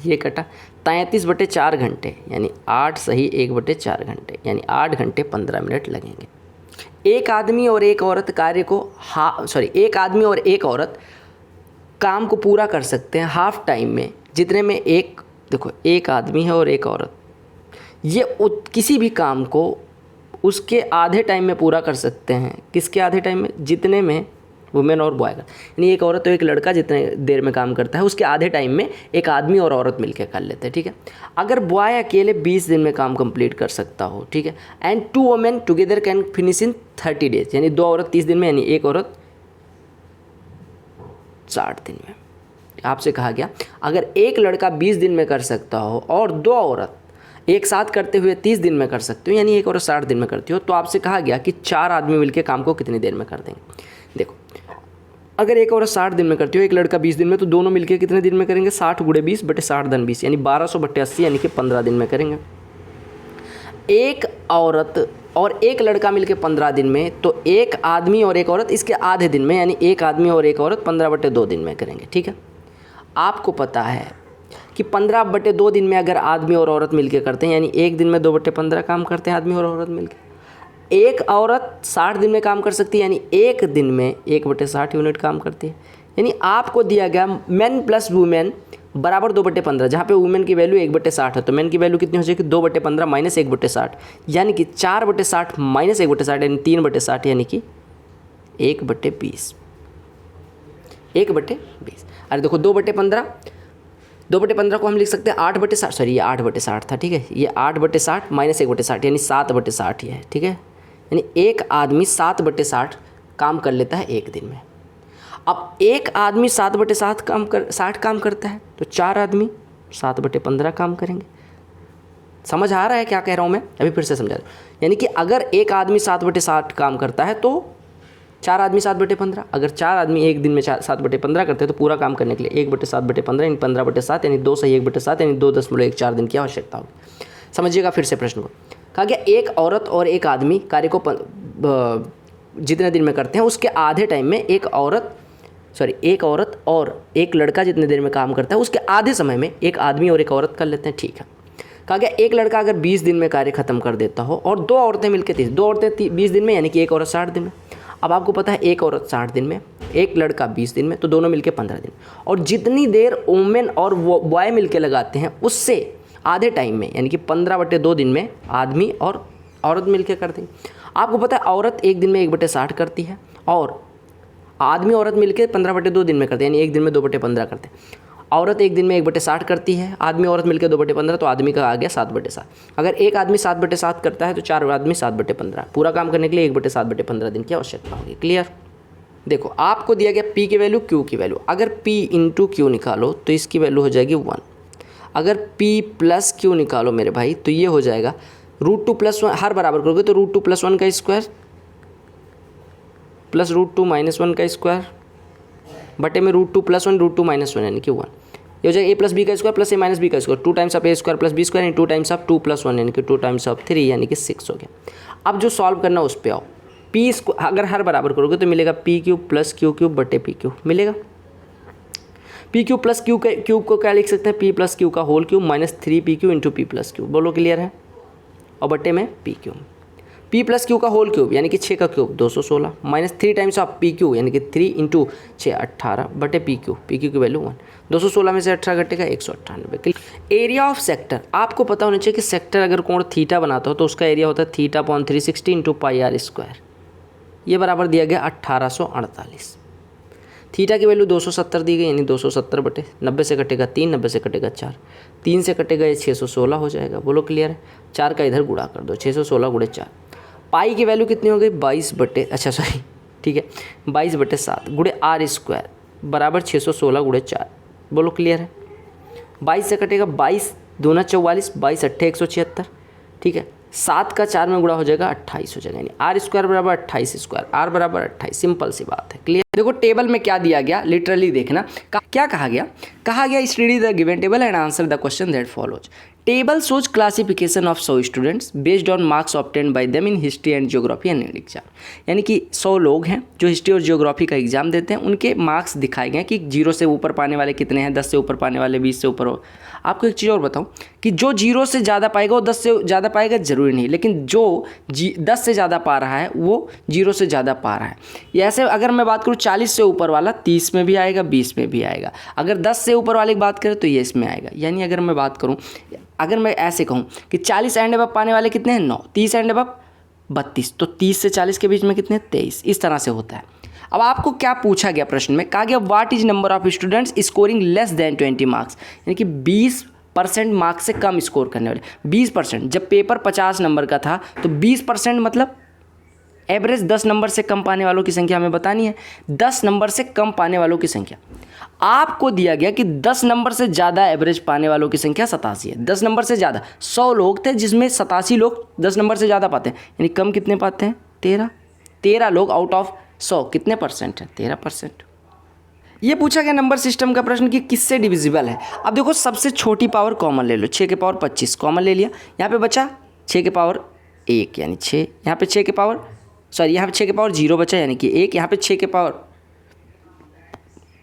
ये कटा 33/4 घंटे यानी 8 सही 1/4 घंटे यानी 8 घंटे 15 मिनट लगेंगे। एक आदमी और एक औरत एक आदमी और एक औरत काम को पूरा कर सकते हैं हाफ टाइम में, जितने में एक आदमी है और एक औरत, ये किसी भी काम को उसके आधे टाइम में पूरा कर सकते हैं। किसके आधे टाइम में? जितने में वुमेन और बॉय का, यानी एक औरत और एक लड़का जितने देर में काम करता है उसके आधे टाइम में एक आदमी और औरत मिलकर कर लेते हैं, ठीक है। अगर बॉय अकेले 20 दिन में काम कंप्लीट कर सकता हो, ठीक है, and 2 women together can finish in 30 days, यानी 2 औरत 30 दिन में, यानी एक औरत 60 दिन में। आपसे कहा गया अगर एक लड़का 20 दिन में कर सकता हो और 2 औरत एक साथ करते हुए 30 दिन में कर सकते हो, यानी एक औरत 60 दिन में करती हो, तो आपसे कहा गया कि 4 आदमी मिलकर काम को कितनी देर में कर देंगे। देखो, अगर एक औरत 60 दिन में करती हो, एक लड़का 20 दिन में, तो दोनों मिलकर कितने दिन में करेंगे? 60 × 20 / 60 × 20 यानी 1200/80 यानी कि 15 दिन में करेंगे। एक औरत और एक लड़का मिलकर 15 दिन में, तो एक आदमी और एक औरत इसके आधे दिन में, यानी एक आदमी और एक औरत 15/2 दिन में करेंगे, ठीक है। आपको पता है कि 15/2 दिन में अगर आदमी और औरत मिलकर करते हैं, यानी एक दिन में 2/15 काम करते हैं आदमी और औरत मिलकर। एक औरत 60 दिन में काम कर सकती है, यानी एक दिन में 1/60 यूनिट काम करती है। यानी आपको दिया गया मेन प्लस वुमेन बराबर 2/15, जहाँ पे वुमेन की वैल्यू 1/60 है, तो मेन की वैल्यू कितनी हो जाएगी? 2/15 - 1/60, यानी कि 4/60 - 1/60 यानी 3/60, यानी कि 1/20। 1/20। अरे देखो 2/15 को हम लिख सकते हैं 8/60, सॉरी ये 8/60 था, ठीक है, ये 8/60 - 1/60 यानी 7/60 है, ठीक है। यानी एक आदमी 7/60 काम कर लेता है एक दिन में। अब एक आदमी 7/60 काम करता है, तो 4 आदमी 7/15 काम करेंगे। समझ आ रहा है क्या कह रहा हूँ मैं? अभी फिर से समझा दूँ। यानी कि अगर एक आदमी 7/60 काम करता है तो 4 आदमी 7/15, अगर 4 आदमी एक दिन में 7/15 करते हैं तो पूरा काम करने के लिए 1/7/15 यानी 15/7 यानी 2 सही 1/7 यानी 2.14 दिन की आवश्यकता होगी। समझिएगा फिर से प्रश्न को। कहा गया एक औरत और एक आदमी कार्य को जितने दिन में करते हैं उसके आधे टाइम में एक औरत और एक लड़का जितने देर में काम करता है उसके आधे समय में एक आदमी और एक औरत कर लेते हैं, ठीक है। कहा गया एक लड़का अगर 20 दिन में कार्य खत्म कर देता हो और 2 औरतें मिलकर 2 औरतें 20 दिन में, यानी कि एक औरत 60 दिन में। अब आपको पता है एक औरत 60 दिन में, एक लड़का 20 दिन में, तो दोनों मिलकर 15 दिन। और जितनी देर वुमेन और बॉय मिलकर लगाते हैं उससे आधे टाइम में, यानी कि 15/2 दिन में आदमी और औरत मिलकर कर देंगे। आपको पता है औरत एक दिन में 1/60 करती है और आदमी औरत मिलकर 15/2 दिन में करते हैं, यानी एक दिन में 2/15 करते हैं। औरत एक दिन में 1/60 करती है, आदमी औरत मिलकर 2/15, तो आदमी का आ गया 7/7। अगर एक आदमी 7/7 करता है तो 4 आदमी 7/15। पूरा काम करने के लिए 1/7/15 दिन की आवश्यकता होगी। क्लियर? देखो आपको दिया गया P की वैल्यू, Q की वैल्यू। अगर P × Q निकालो तो इसकी वैल्यू हो जाएगी 1। अगर P + Q निकालो मेरे भाई तो ये हो जाएगा √2 + 1, हर बराबर करोगे तो √2 + 1 का स्क्वायर प्लस √2 - 1 का स्क्वायर बटे में √2 + 1 √2 - 1 यानी कि 1। ये हो जाएगा a + b का स्क्वायर प्लस a - b का square, 2 times of a square plus b square यानी 2 टाइम्स ऑफ 2 + 1 यानी कि 2 टाइम्स ऑफ 3 यानी कि 6 हो गया। अब जो सॉल्व करना उस पे आओ। p अगर हर बराबर करोगे तो मिलेगा p³ + q³ बटे p³ मिलेगा। p³ + q को क्या लिख सकते हैं? p + q का whole cube minus 3pq × p + q। बोलो क्लियर है? और बटे में pq। p + q का होल क्यूब यानी कि 6 का cube 216 minus 3 times of pq यानी कि 3 × 6 18 बटे pq की वैल्यू 1। 216 में से 18 घटेगा 198। एरिया ऑफ सेक्टर आपको पता होना चाहिए कि सेक्टर अगर कोण थीटा बनाता हो तो उसका एरिया होता है θ/360 × πr²। ये बराबर दिया गया 1848। थीटा की वैल्यू 270 दी गई यानी 270 बटे 90 से कटेगा 3, 90 से कटेगा 4, 3 से कटेगा ये 616 हो जाएगा। बोलो क्लियर है? 4 का इधर गुणा कर दो, 616 × 4। पाई की वैल्यू कितनी हो गई? 22/7 गुणे r² बराबर 616 × 4। बोलो क्लियर है? 22 से कटेगा 22 दूना 44, 22 अट्ठे 176, ठीक है। 7 का 4 में गुणा हो जाएगा 28 हो जाएगा, यानी r² बराबर 28², r बराबर 28। सिंपल सी बात है। क्लियर? देखो टेबल में क्या दिया गया, लिटरली देखना क्या कहा गया। कहा गया study the given table and answer the question that follows. Table shows classification of 100 students based on marks obtained by them in history and geography and exam। यानी कि 100 लोग हैं जो हिस्ट्री और जियोग्राफी का एग्जाम देते हैं, उनके मार्क्स दिखाए गए कि 0 से ऊपर पाने वाले कितने हैं, 10 से ऊपर पाने वाले 20 से ऊपर हो। आपको एक चीज़ और बताऊं कि जो 0 से ज़्यादा पाएगा वो 10 से ज़्यादा पाएगा ज़रूरी नहीं, लेकिन जो 10 से ज़्यादा पा रहा है वो 0 से ज़्यादा पा रहा है। ये ऐसे अगर मैं बात करूँ 40 से ऊपर वाला 30 में भी आएगा, 20 में भी आएगा। अगर 10 से ऊपर वाले की बात करें तो ये इसमें आएगा। यानी अगर मैं बात करूँ, अगर मैं ऐसे कहूँ कि 40 एंड अबव पाने वाले कितने हैं 9, 30 एंड अबव 32, तो 30 से 40 के बीच में कितने 23, इस तरह से होता है। अब आपको क्या पूछा गया प्रश्न में, कहा गया what is number of students scoring less than 20 marks, यानी कि 20% मार्क्स से कम स्कोर करने वाले। 20%, जब पेपर 50 नंबर का था तो 20% मतलब एवरेज 10 नंबर से कम पाने वालों की संख्या हमें बतानी है। 10 नंबर से कम पाने वालों की संख्या आपको दिया गया कि 10 नंबर से ज़्यादा एवरेज पाने वालों की संख्या 87 है। 10 नंबर से ज़्यादा 100 लोग थे जिसमें 87 लोग 10 नंबर से ज़्यादा पाते हैं, यानी कम कितने पाते हैं 13 लोग आउट ऑफ 100 कितने परसेंट है 13%। ये पूछा गया नंबर सिस्टम का प्रश्न कि किससे डिविजिबल है। अब देखो सबसे छोटी पावर कॉमन ले लो, 6 के पावर 25 कॉमन ले लिया, यहाँ पे बचा 6 के पावर 1 यानी 6, यहाँ पे 6 के पावर यहाँ पे 6 के पावर 0 बचा यानी कि 1, यहाँ पे 6 के पावर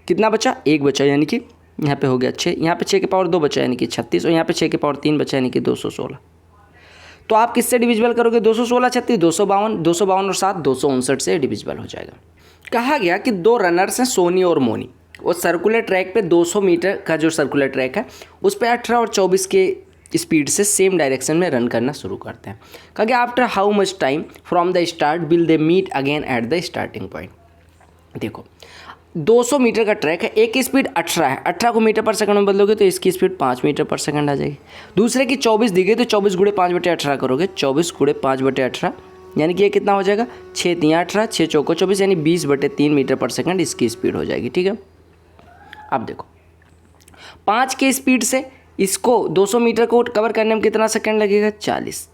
कितना बचा 1 बचा यानी कि यहाँ पे हो गया 6, यहाँ पे 6 के पावर 2 बचा यानी कि 36, और यहाँ पे 6 के पावर 3 बचा यानी कि 216। तो आप किससे डिविजिबल करोगे 216 36 252 और 7 259 से डिविजिबल हो जाएगा। कहा गया कि 2 रनर्स हैं सोनी और मोनी, वो सर्कुलर ट्रैक पे 200 मीटर का जो सर्कुलर ट्रैक है उस पर 18 और 24 के स्पीड से सेम डायरेक्शन में रन करना शुरू करते हैं। कहा गया after how much time from the start will they meet again at the starting point. देखो 200 मीटर का ट्रैक है, एक की स्पीड 18 है, 18 को मीटर पर सेकंड में बदलोगे तो इसकी स्पीड 5 मीटर पर सेकंड आ जाएगी। दूसरे की 24 दी गई तो 24 गुणे 5/18 करोगे, 24 गुणे 5/18 यानी कि ये कितना हो जाएगा 6 3 18 6 चौको 24 यानी 20/3 मीटर पर सेकंड इसकी स्पीड हो जाएगी। ठीक है, अब देखो 5 के स्पीड से इसको 200 मीटर को कवर करने में कितना सेकंड लगेगा 40,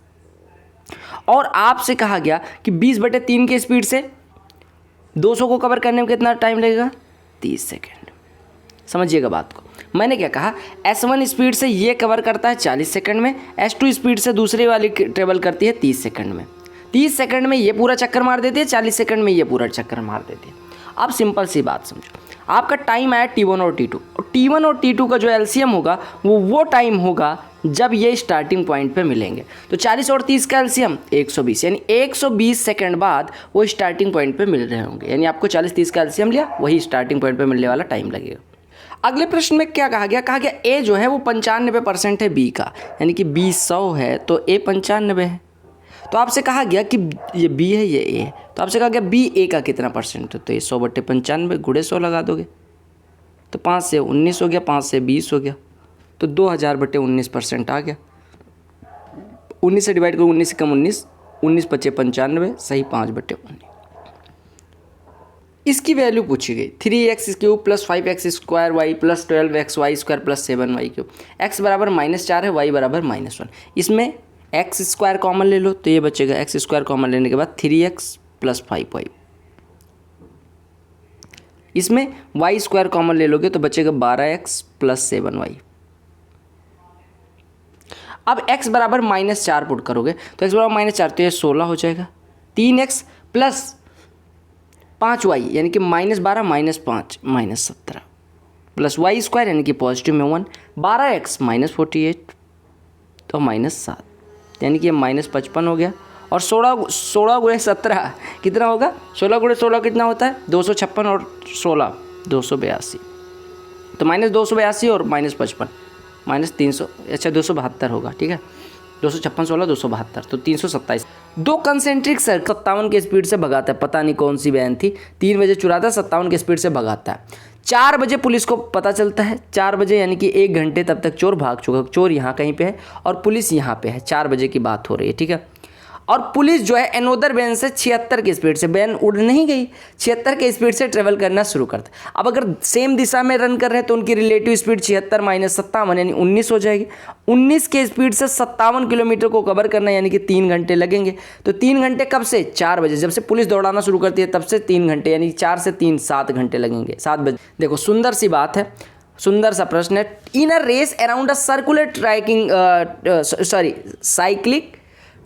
और आपसे कहा गया कि 20/3 के स्पीड से 200 को कवर करने में कितना टाइम लगेगा 30 सेकंड। समझिएगा बात को, मैंने क्या कहा S1 स्पीड से ये कवर करता है 40 सेकंड में, S2 स्पीड से दूसरी वाली ट्रेवल करती है 30 सेकंड में, 30 सेकंड में ये पूरा चक्कर मार देती है, 40 सेकंड में ये पूरा चक्कर मार देती है। अब सिंपल सी बात समझो, आपका टाइम आया T1 और T2, और T1 और T2 का जो एलसीएम होगा वो टाइम होगा जब ये स्टार्टिंग पॉइंट पे मिलेंगे। तो 40 और 30 का एलसीएम 120, यानी 120 सेकंड बाद वो स्टार्टिंग पॉइंट पे मिल रहे होंगे, यानी आपको 40-30 का एलसीएम लिया वही स्टार्टिंग पॉइंट पे मिलने वाला टाइम लगेगा। अगले प्रश्न में क्या कहा गया ए जो है वो 95% है बी का, यानी कि बी 100 है तो ए 95 है। तो आपसे कहा गया कि ये बी है ये ए है, तो आपसे कहा गया बी ए का कितना परसेंट है, तो ये 100/95 गुणे 100 लगा दोगे तो 5 से 19 हो गया, 5 से 20 हो गया, तो 2000/19% आ गया। 19 से डिवाइड करो 19 से कम 19, 19 × 5 = 95, सही 5/19। इसकी वैल्यू पूछी गई 3x³ + 5x² y + 12xy² + 7y³। x बराबर -4 है, y बराबर -1। इसमें x² कॉमन ले लो तो ये बचेगा, x² कॉमन लेने के बाद 3x + 5y। इसमें y² कॉमन ले लोगे तो बचेगा 12x + 7y। अब x बराबर -4 पुट करोगे तो x बराबर -4 तो ये 16 हो जाएगा, 3x + 5y यानी कि -12 - 5 -17 प्लस y² यानी कि पॉजिटिव में 1, 12x -48 तो -7 यानी कि -55 हो गया, और 16 गुणे 17 कितना होगा, 16 गुणे 16 कितना होता है 256 और 16 282, तो -282 और -55 -300 अच्छा 272 होगा। ठीक है, 256 16 272 तो 327। 2 कंसेंट्रिक सर्कल 57 के स्पीड से भगाता है, पता नहीं कौन सी वैन थी, 3 बजे चुराता है 57 के स्पीड से भगाता है। 4 बजे पुलिस को पता चलता है, 4 बजे यानी कि 1 घंटे तब तक चोर भाग चुका, चोर यहाँ कहीं पे है और पुलिस यहाँ पे है, 4 बजे की बात हो रही है। ठीक है, और पुलिस जो है एनोदर वैन से 76 की स्पीड से, वैन उड़ नहीं गई, 76 के स्पीड से ट्रेवल करना शुरू करता है। अब अगर सेम दिशा में रन कर रहे हैं तो उनकी रिलेटिव स्पीड 76 - 57 यानी 19 हो जाएगी। 19 के स्पीड से 57 किलोमीटर को कवर करना यानी कि 3 घंटे लगेंगे। तो 3 घंटे कब से, 4 बजे जब से पुलिस दौड़ाना शुरू करती है तब से 3 घंटे यानी 4 से 3 7 घंटे लगेंगे, 7 बजे। देखो सुंदर सी बात है, सुंदर सा प्रश्न है। In a race around a circular cyclic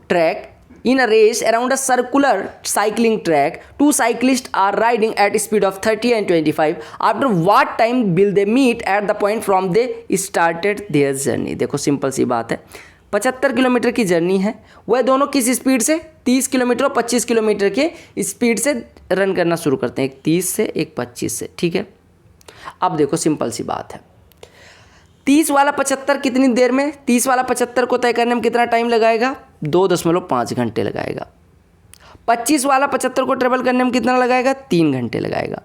track, in a race around a circular cycling track, two cyclists are riding at a speed of 30 and 25. After what time will they meet at the point from they started their journey? देखो सिंपल सी बात है, 75 किलोमीटर की जर्नी है, वह दोनों किस स्पीड से 30 किलोमीटर और 25 किलोमीटर के स्पीड से रन करना शुरू करते हैं, एक 30 से एक 25 से, ठीक है। अब देखो सिंपल सी बात है, 30 वाला 75 कितनी देर में, 30 वाला 75 को तय करने में कितना टाइम लगाएगा, 2.5 घंटे लगाएगा। 25 वाला 75 को ट्रेवल करने में कितना लगाएगा, 3 घंटे लगाएगा।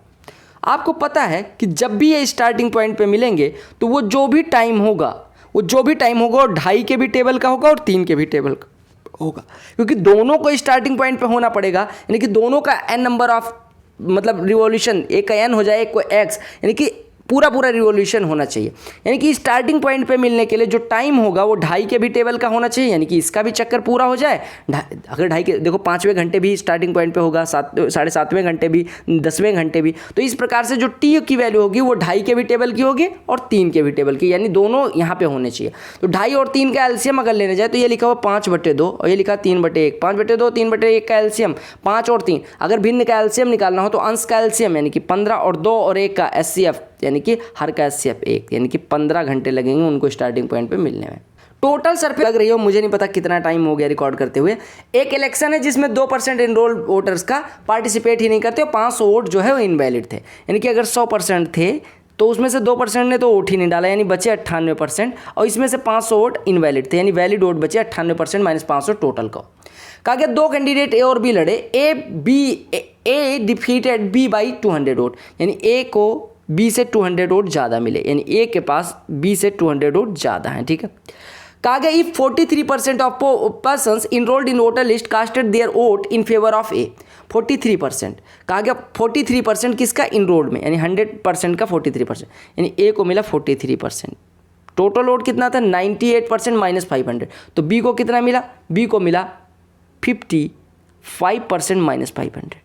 आपको पता है कि जब भी ये स्टार्टिंग पॉइंट पे मिलेंगे तो वो जो भी टाइम होगा वो 2.5 के भी टेबल का होगा और 3 के भी टेबल का होगा, क्योंकि दोनों को स्टार्टिंग पॉइंट पे होना पड़ेगा, यानी कि दोनों का n नंबर ऑफ मतलब रिवॉल्यूशन, एक का n हो जाए एक को x, यानी कि पूरा रिवॉल्यूशन होना चाहिए। यानी कि स्टार्टिंग पॉइंट पे मिलने के लिए जो टाइम होगा वो 2.5 के भी टेबल का होना चाहिए, यानी कि इसका भी चक्कर पूरा हो जाए। अगर 2.5 के देखो 5वें घंटे भी स्टार्टिंग पॉइंट पे होगा, 7.5वें घंटे भी, 10वें घंटे भी, तो इस प्रकार से जो टी की वैल्यू होगी वो 2.5 के भी टेबल की होगी और 3 के भी टेबल की, यानी दोनों यहाँ पे होने चाहिए। तो 2.5 और 3 का एलसीएम अगर लेने जाए तो ये लिखा हुआ 5/2 और ये लिखा 3/1, 5/2 3/1 का एलसीएम 5 और 3। अगर भिन्न का एलसीएम निकालना हो तो अंश का एलसीएम यानी कि 15 और 2 और 1 का एचसीएफ यानी कि हर का एचसीएफ 1, यानी कि 15 घंटे लगेंगे उनको स्टार्टिंग पॉइंट पे मिलने में। टोटल सर पे लग रही हो, मुझे नहीं पता कितना टाइम हो गया रिकॉर्ड करते हुए। एक इलेक्शन है जिसमें 2% एनरोल्ड वोटर्स का पार्टिसिपेट ही नहीं करते और 500 वोट जो है वो इनवैलिड थे, यानी कि अगर 100% थे तो उसमें से 2% ने तो वोट ही नहीं डाला, यानी बचे 98%, और इसमें से 500 वोट इनवैलिड थे, यानी वैलिड वोट बचे 98% माइनस 500 टोटल का। कहा गया 2 कैंडिडेट ए और बी लड़े, ए डिफीटेड बी बाई 200 वोट, यानी ए को बी से 200 वोट ज़्यादा मिले, यानी ए के पास बी से 200 वोट ज़्यादा हैं, ठीक है। कहा गया if 43% of persons enrolled in voter list casted their vote in favour of a, 43%, कहा गया 43% किसका, इनरोल्ड में, यानी 100% का 43%, यानी ए को मिला 43%। टोटल वोट कितना था, 98% माइनस 500, तो बी को कितना मिला, बी को मिला 55% माइनस 500,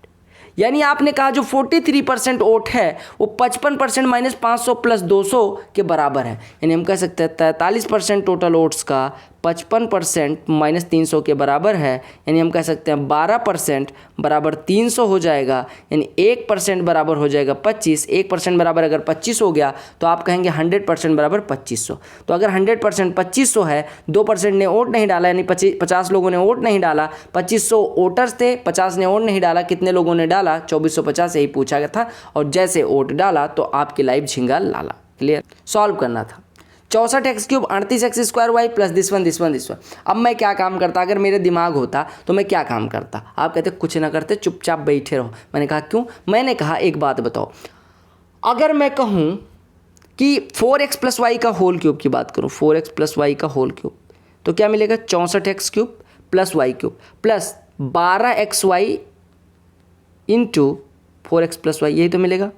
यानी आपने कहा जो 43% वोट है वो 55% माइनस 500 प्लस 200 के बराबर है, यानी हम कह सकते हैं 43% टोटल वोट्स का 55% माइनस 300 के बराबर है, यानी हम कह सकते हैं 12% बराबर 300 हो जाएगा, यानी 1% बराबर हो जाएगा 25, 1% बराबर अगर 25 हो गया तो आप कहेंगे 100% बराबर 2500। तो अगर 100% 2500 है, 2% ने वोट नहीं डाला, यानी 50 लोगों ने वोट नहीं डाला, 2500 वोटर्स थे, 50 ने वोट नहीं डाला, कितने लोगों ने डाला, 2450 यही पूछा गया था, और जैसे वोट डाला तो आपकी लाइफ झिंगा लाला। क्लियर, सॉल्व करना था। 64x³ 38x² plus this one. अब मैं क्या काम करता, अगर मेरे दिमाग होता तो मैं क्या काम करता, आप कहते कुछ ना करते चुपचाप बैठे रहो। मैंने कहा क्यों, मैंने कहा एक बात बताओ, अगर मैं कहूँ कि 4x + y का होल क्यूब की बात करूँ, 4x + y का होल क्यूब, तो क्या मिलेगा, 64x³ + y³ plus 12xy into 4x + y, यही तो मिलेगा।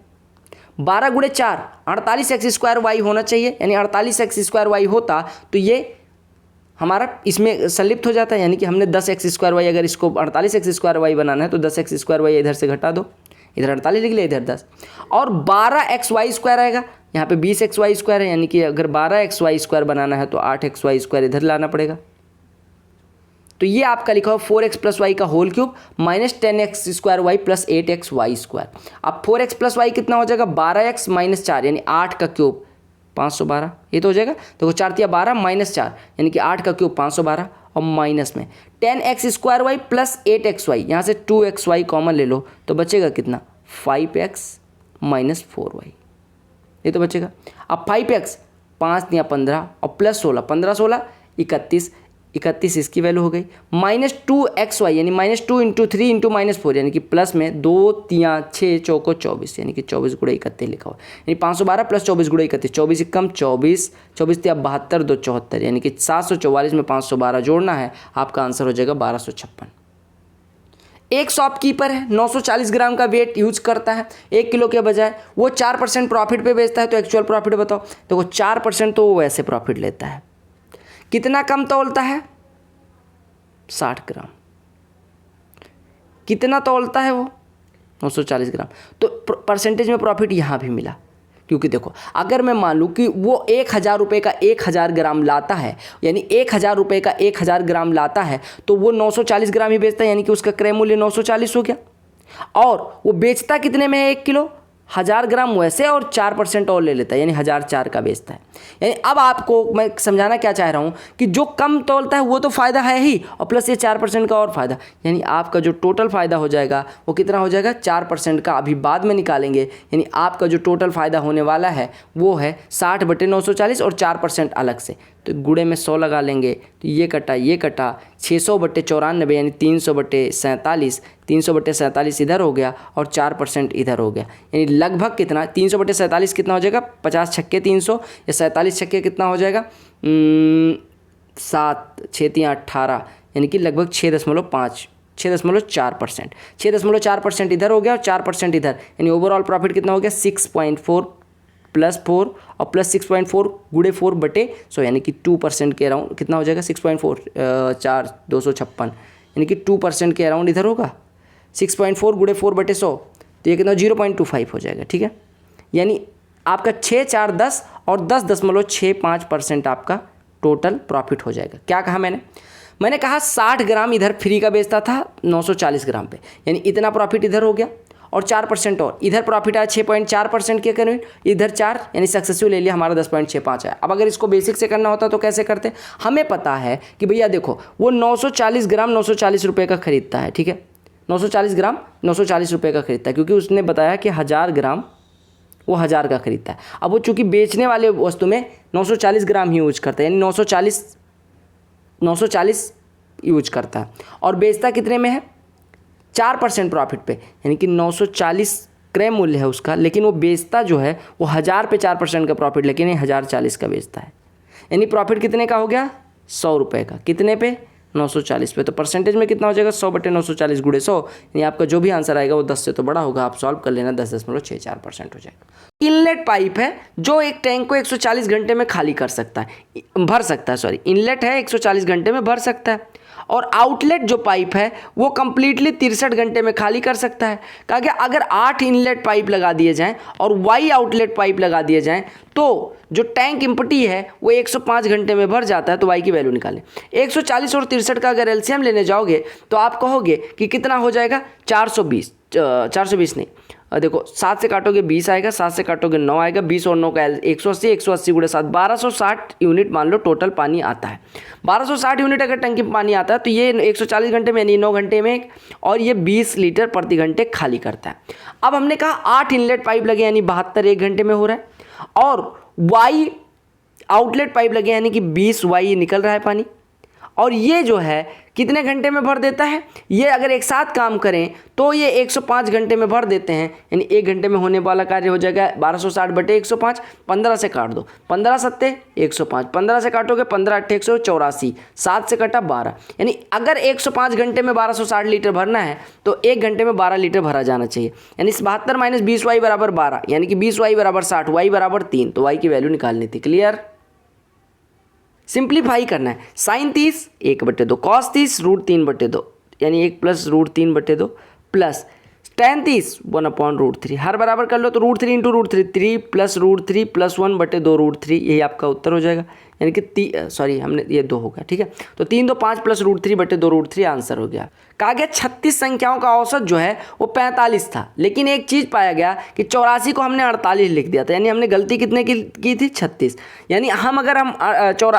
12 × 4 48x² होना चाहिए, यानी 48x² होता तो ये हमारा इसमें संलिप्त हो जाता है, यानी कि हमने 10x², अगर इसको 48x² बनाना है तो 10x² इधर से घटा दो, इधर 48 लिख लिया, इधर 10, और 12xy² आएगा, यहाँ पे 20xy² है, यानी कि अगर 12xy² बनाना है तो 8xy² इधर लाना पड़ेगा। तो ये आपका लिखा हो 4x + y का whole cube minus 10x² plus 8xy²। अब 4x + y कितना हो जाएगा, 12x - 4 यानी 8 का क्यूब 512, ये तो हो जाएगा। देखो 4 × 12 - 4 यानी कि 8 का क्यूब 512, और माइनस में 10x² प्लस 8xy, यहाँ से 2xy कॉमन ले लो तो बचेगा कितना, 5x - 4y, ये तो बचेगा। अब 5x 5 × 15 और प्लस 16, 15 16 31 इसकी वैल्यू हो गई, माइनस 2xy यानी -2 × 3 × -4 यानी कि प्लस में 2 3 6 चौको 24, यानी कि 24 × 31 लिखा हुआ, यानी 512 प्लस 24 × 31, 24 कम 24, 24 × 72 2 74, यानी कि 744 में 512 जोड़ना है, आपका आंसर हो जाएगा 1256। एक शॉपकीपर है, 940 ग्राम का वेट यूज करता है 1 किलो के बजाय, वो 4% प्रॉफिट पे बेचता है, तो एक्चुअल प्रॉफिट बताओ। देखो 4% तो वो वैसे प्रॉफिट लेता है, कितना कम तौलता है, 60 ग्राम, कितना तौलता है वो, 940 ग्राम, तो परसेंटेज में प्रॉफिट यहाँ भी मिला, क्योंकि देखो अगर मैं मान लूँ कि वो 1,000 रुपये का 1,000 ग्राम लाता है, यानी 1,000 रुपये का 1,000 ग्राम लाता है तो वो 940 ग्राम ही बेचता है, यानी कि उसका क्रय मूल्य 940 हो गया। और वो बेचता कितने में है 1 किलो, 1,000 ग्राम वैसे और 4% और ले लेता है, यानी 1,004 का बेचता है। यानी अब आपको मैं समझाना क्या चाह रहा हूँ कि जो कम तोलता है वो तो फ़ायदा है ही, और प्लस ये 4% का और फ़ायदा, यानी आपका जो टोटल फ़ायदा हो जाएगा वो कितना हो जाएगा 4% का, अभी बाद में निकालेंगे। यानी आपका जो टोटल फ़ायदा होने वाला है वो है 60/940 और 4% अलग से, तो गुणे में 100 लगा लेंगे तो ये कटा 600/94 यानी 300/47, 300/47 इधर हो गया और 4% इधर हो गया, यानी लगभग कितना 300/47 कितना हो जाएगा 50 छक्के 300 या 47 छक्के कितना हो जाएगा 7 6 3 18, यानी कि लगभग 6.4%, 6.4% इधर हो गया और 4% इधर, यानी ओवरऑल प्रॉफिट कितना हो गया 6.4 + 4 और प्लस 6.4 गुणे 4/100, यानी कि 2% के अराउंड कितना हो जाएगा 6.4 4 256, यानी कि 2% के अराउंड इधर होगा। 6.4 गुणे 4/100 तो ये कितना 0.25 हो जाएगा, ठीक है। यानी आपका 6 4 10 और 10.65% आपका टोटल प्रॉफिट हो जाएगा। क्या कहा मैंने कहा 60 ग्राम इधर फ्री का बेचता था 940 ग्राम पे, यानी इतना प्रॉफिट इधर हो गया और 4% और इधर प्रॉफिट आया 6.4% के करीब, इधर 4 यानी सक्सेसफुल ले लिया हमारा 10.65 आया। अब अगर इसको बेसिक से करना होता तो कैसे करते, हमें पता है कि भैया देखो वो 940 ग्राम 940 रुपये का खरीदता है, ठीक है, 940 ग्राम 940 रुपये का खरीदता है, क्योंकि उसने बताया कि 1,000 ग्राम वो 1,000 का खरीदता है। अब वो चूँकि बेचने वाले वस्तु में 940 ग्राम ही यूज करता है, यानी 940 यूज करता है और बेचता कितने में है 4% प्रॉफिट पे, यानी कि 940 क्रय मूल्य है उसका, लेकिन वो बेचता जो है वो 1,000 पे 4% का प्रॉफिट, लेकिन ये 1,040 का बेचता है, यानी प्रॉफिट कितने का हो गया 100 रुपये का, कितने पे 940 पे। तो परसेंटेज में कितना हो जाएगा 100/940 गुणे 100, यानी आपका जो भी आंसर आएगा वो 10 से तो बड़ा होगा, आप सॉल्व कर लेना 10.64% हो जाएगा। इनलेट पाइप है जो एक टैंक को 140 घंटे में खाली कर सकता है, भर सकता है, सॉरी इनलेट है 140 घंटे में भर सकता है, और आउटलेट जो पाइप है वो कंप्लीटली 63 घंटे में खाली कर सकता है। कहा गया अगर 8 इनलेट पाइप लगा दिए जाएं और वाई आउटलेट पाइप लगा दिए जाएं तो जो टैंक एम्प्टी है वो 105 घंटे में भर जाता है। तो वाई की वैल्यू निकालें। 140 और 63 का अगर एलसीएम लेने जाओगे तो आप कहोगे कि कितना हो जाएगा 420 नहीं, देखो 7 से काटोगे 20 आएगा, 7 से काटोगे 9 आएगा, 20 और 9 का 180, 180 गुणे 7 1260 यूनिट मान लो टोटल पानी आता है। 1260 यूनिट अगर टंकी में पानी आता है तो ये 140 घंटे में यानी 9 घंटे में और ये 20 लीटर प्रति घंटे खाली करता है। अब हमने कहा 8 इनलेट पाइप लगे यानी 72 1 घंटे में हो रहा है, और वाई आउटलेट पाइप लगे यानी कि 20 वाई निकल रहा है पानी, और ये जो है कितने घंटे में भर देता है, ये अगर एक साथ काम करें तो ये 105 घंटे में भर देते हैं, यानी 1 घंटे में होने वाला कार्य हो जाएगा 1260/105, 15 से काट दो, 15 सत्ते 105, 15 से काटोगे 15 8 184, 7 से कटा 12, यानी अगर 105 घंटे में 1260 लीटर भरना है तो 1 घंटे में 12 लीटर भरा जाना चाहिए, यानी 72 - 20 वाई बराबर 12, यानी कि 20 वाई बराबर 60, वाई बराबर 3, तो वाई की वैल्यू निकालनी थी। क्लियर, सिंप्लीफाई करना है। साइन 30 1/2, कॉस 30 √3/2, यानी 1 + √3/2 प्लस tan 30 1/√3, हर बराबर कर लो तो √3 × √3 3 + √3 + 1/2 √3, यही आपका उत्तर हो जाएगा, यानी कि सॉरी हमने ये 2 होगा, ठीक है, तो 3 2 5 + √3/2 √3 आंसर हो गया। कहा गया 36 संख्याओं का औसत जो है वो 45 था, लेकिन एक चीज़ पाया गया कि 84 को हमने 48 लिख दिया था, यानी हमने गलती कितने की थी 36, यानी हम अगर हम जो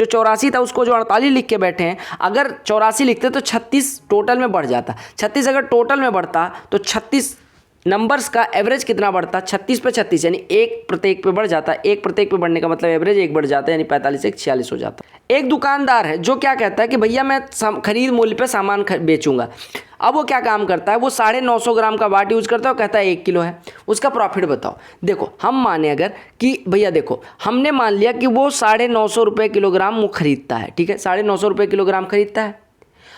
84 था उसको जो 48 लिख के बैठे हैं, अगर 84 लिखते तो 36 टोटल में बढ़ जाता, 36 अगर टोटल में बढ़ता तो 36 नंबर्स का एवरेज कितना बढ़ता 36 पे 36, यानी 1 प्रत्येक पे बढ़ जाता, 1 प्रत्येक पे बढ़ने का मतलब एवरेज 1 बढ़ जाता है, यानी 45 से 46 हो जाता। एक दुकानदार है जो क्या कहता है कि भैया मैं खरीद मूल्य पे सामान बेचूंगा। अब वो क्या काम करता है, वो 950 ग्राम का बाट यूज़ करता है और कहता है 1 किलो है, उसका प्रॉफिट बताओ। देखो हम माने अगर कि भैया देखो हमने मान लिया कि वो 950 रुपये किलोग्राम वो खरीदता है, ठीक है, 950 रुपये किलोग्राम खरीदता है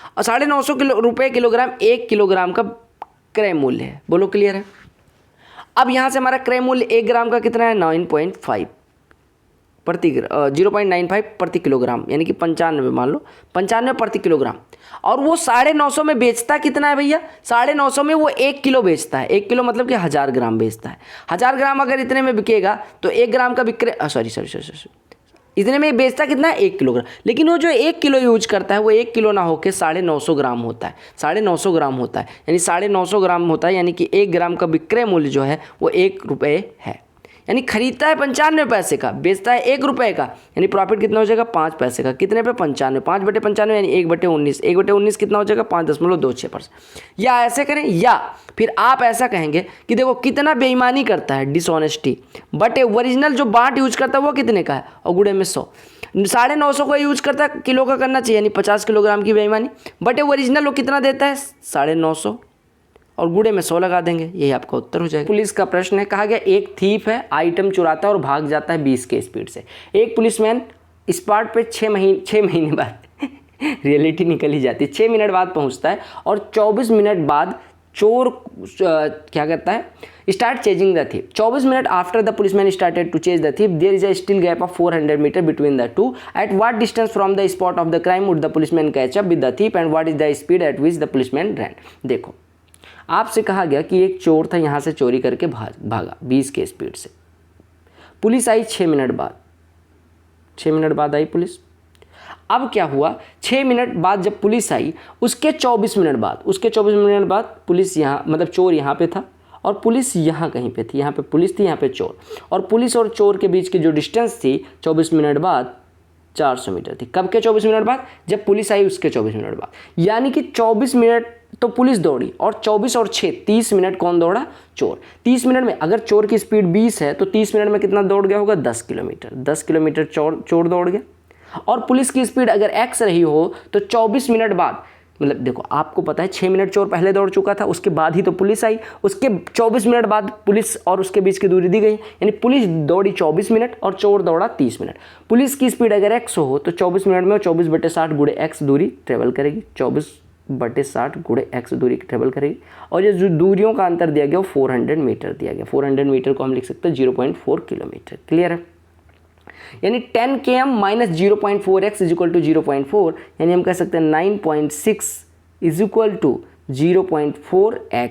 और 950 रुपये किलोग्राम 1 किलोग्राम का क्रय मूल्य है। बोलो क्लियर है। अब यहाँ से हमारा क्रय मूल्य 1 ग्राम का कितना है 9.5 0.95 प्रति किलोग्राम, यानी कि 95 मान लो, 95 प्रति किलोग्राम। और वो 950 में बेचता कितना है भैया? 950 में वो 1 किलो बेचता है। 1 किलो मतलब कि 1000 ग्राम बेचता है। 1000 ग्राम अगर इतने में बिकेगा तो 1 ग्राम का विक्रय सॉरी इतने में बेचता कितना है? 1 किलोग्राम। लेकिन वो जो 1 किलो यूज करता है वो 1 किलो ना होकर 950 ग्राम होता है। 950 ग्राम होता है, यानी 950 ग्राम होता है, यानी कि 1 ग्राम का विक्रय मूल्य जो है वो 1 रुपये है। यानी खरीदता है 95 पैसे का, बेचता है 1 रुपये का, यानी प्रॉफिट कितना हो जाएगा? 5 पैसे का। कितने पे? 95। 5/95 यानी 1/19। 1/19 कितना हो जाएगा? 5.26%। या ऐसे करें, या फिर आप ऐसा कहेंगे कि देखो कितना बेईमानी करता है, डिसऑनेस्टी, बट ओरिजिनल जो बाट यूज करता है वो कितने का है? और गुणे में 100। 950 को यूज करता है, किलो का करना चाहिए, यानी 50 किलोग्राम की बेईमानी, बट ओरिजिनल वो कितना देता है? 950, और गुणे में 100 लगा देंगे, यही आपका उत्तर हो जाएगा। पुलिस का प्रश्न है, कहा गया एक थीफ है, आइटम चुराता है और भाग जाता है 20 के स्पीड से। एक पुलिसमैन स्पॉट पे 6 महीने बाद रियलिटी निकल ही जाती है, 6 मिनट बाद पहुंचता है और 24 मिनट बाद चोर क्या करता है? Start chasing the thief. 24 minute after the policeman started to chase the thief, there is a still gap of 400 metre between the two. At what distance from the spot of the crime would the policeman catch up with the thief and what is the speed at which the policeman ran. देखो, आपसे कहा गया कि एक चोर था, यहाँ से चोरी करके भागा 20 के स्पीड से। पुलिस आई 6 मिनट बाद, 6 मिनट बाद आई पुलिस। अब क्या हुआ? 6 मिनट बाद जब पुलिस आई, उसके 24 मिनट बाद पुलिस यहाँ, मतलब चोर यहाँ पे था और पुलिस यहाँ कहीं पे थी। यहाँ पे पुलिस थी, यहाँ पे चोर, और पुलिस और चोर के बीच की जो डिस्टेंस थी 24 मिनट बाद 400 मीटर थी। कब के 24 मिनट बाद? जब पुलिस आई उसके 24 मिनट बाद। यानी कि 24 मिनट तो पुलिस दौड़ी और 24 और 6 30 मिनट कौन दौड़ा? चोर। 30 मिनट में अगर चोर की स्पीड 20 है तो 30 मिनट में कितना दौड़ गया होगा? 10 किलोमीटर। 10 किलोमीटर चोर दौड़ गया। और पुलिस की स्पीड अगर x रही हो तो 24 मिनट बाद, मतलब देखो आपको पता है 6 मिनट चोर पहले दौड़ चुका था, उसके बाद ही तो पुलिस आई, उसके 24 मिनट बाद पुलिस और उसके बीच की दूरी दी गई, यानी पुलिस दौड़ी 24 मिनट और चोर दौड़ा 30 मिनट। पुलिस की स्पीड अगर x हो तो 24 मिनट में 24/60 गुणे x दूरी ट्रेवल करेगी, 24/60 गुणे x दूरी ट्रेवल करेगी। और ये जो दूरियों का अंतर दिया गया वो 400 मीटर दिया गया। 400 मीटर को हम लिख सकते हैं 0.4 किलोमीटर। क्लियर है? यानी 10 km minus 0.4x is equal to 0.4, यानी हम कह सकते हैं 9.6 इज इक्वल टू 0.4x,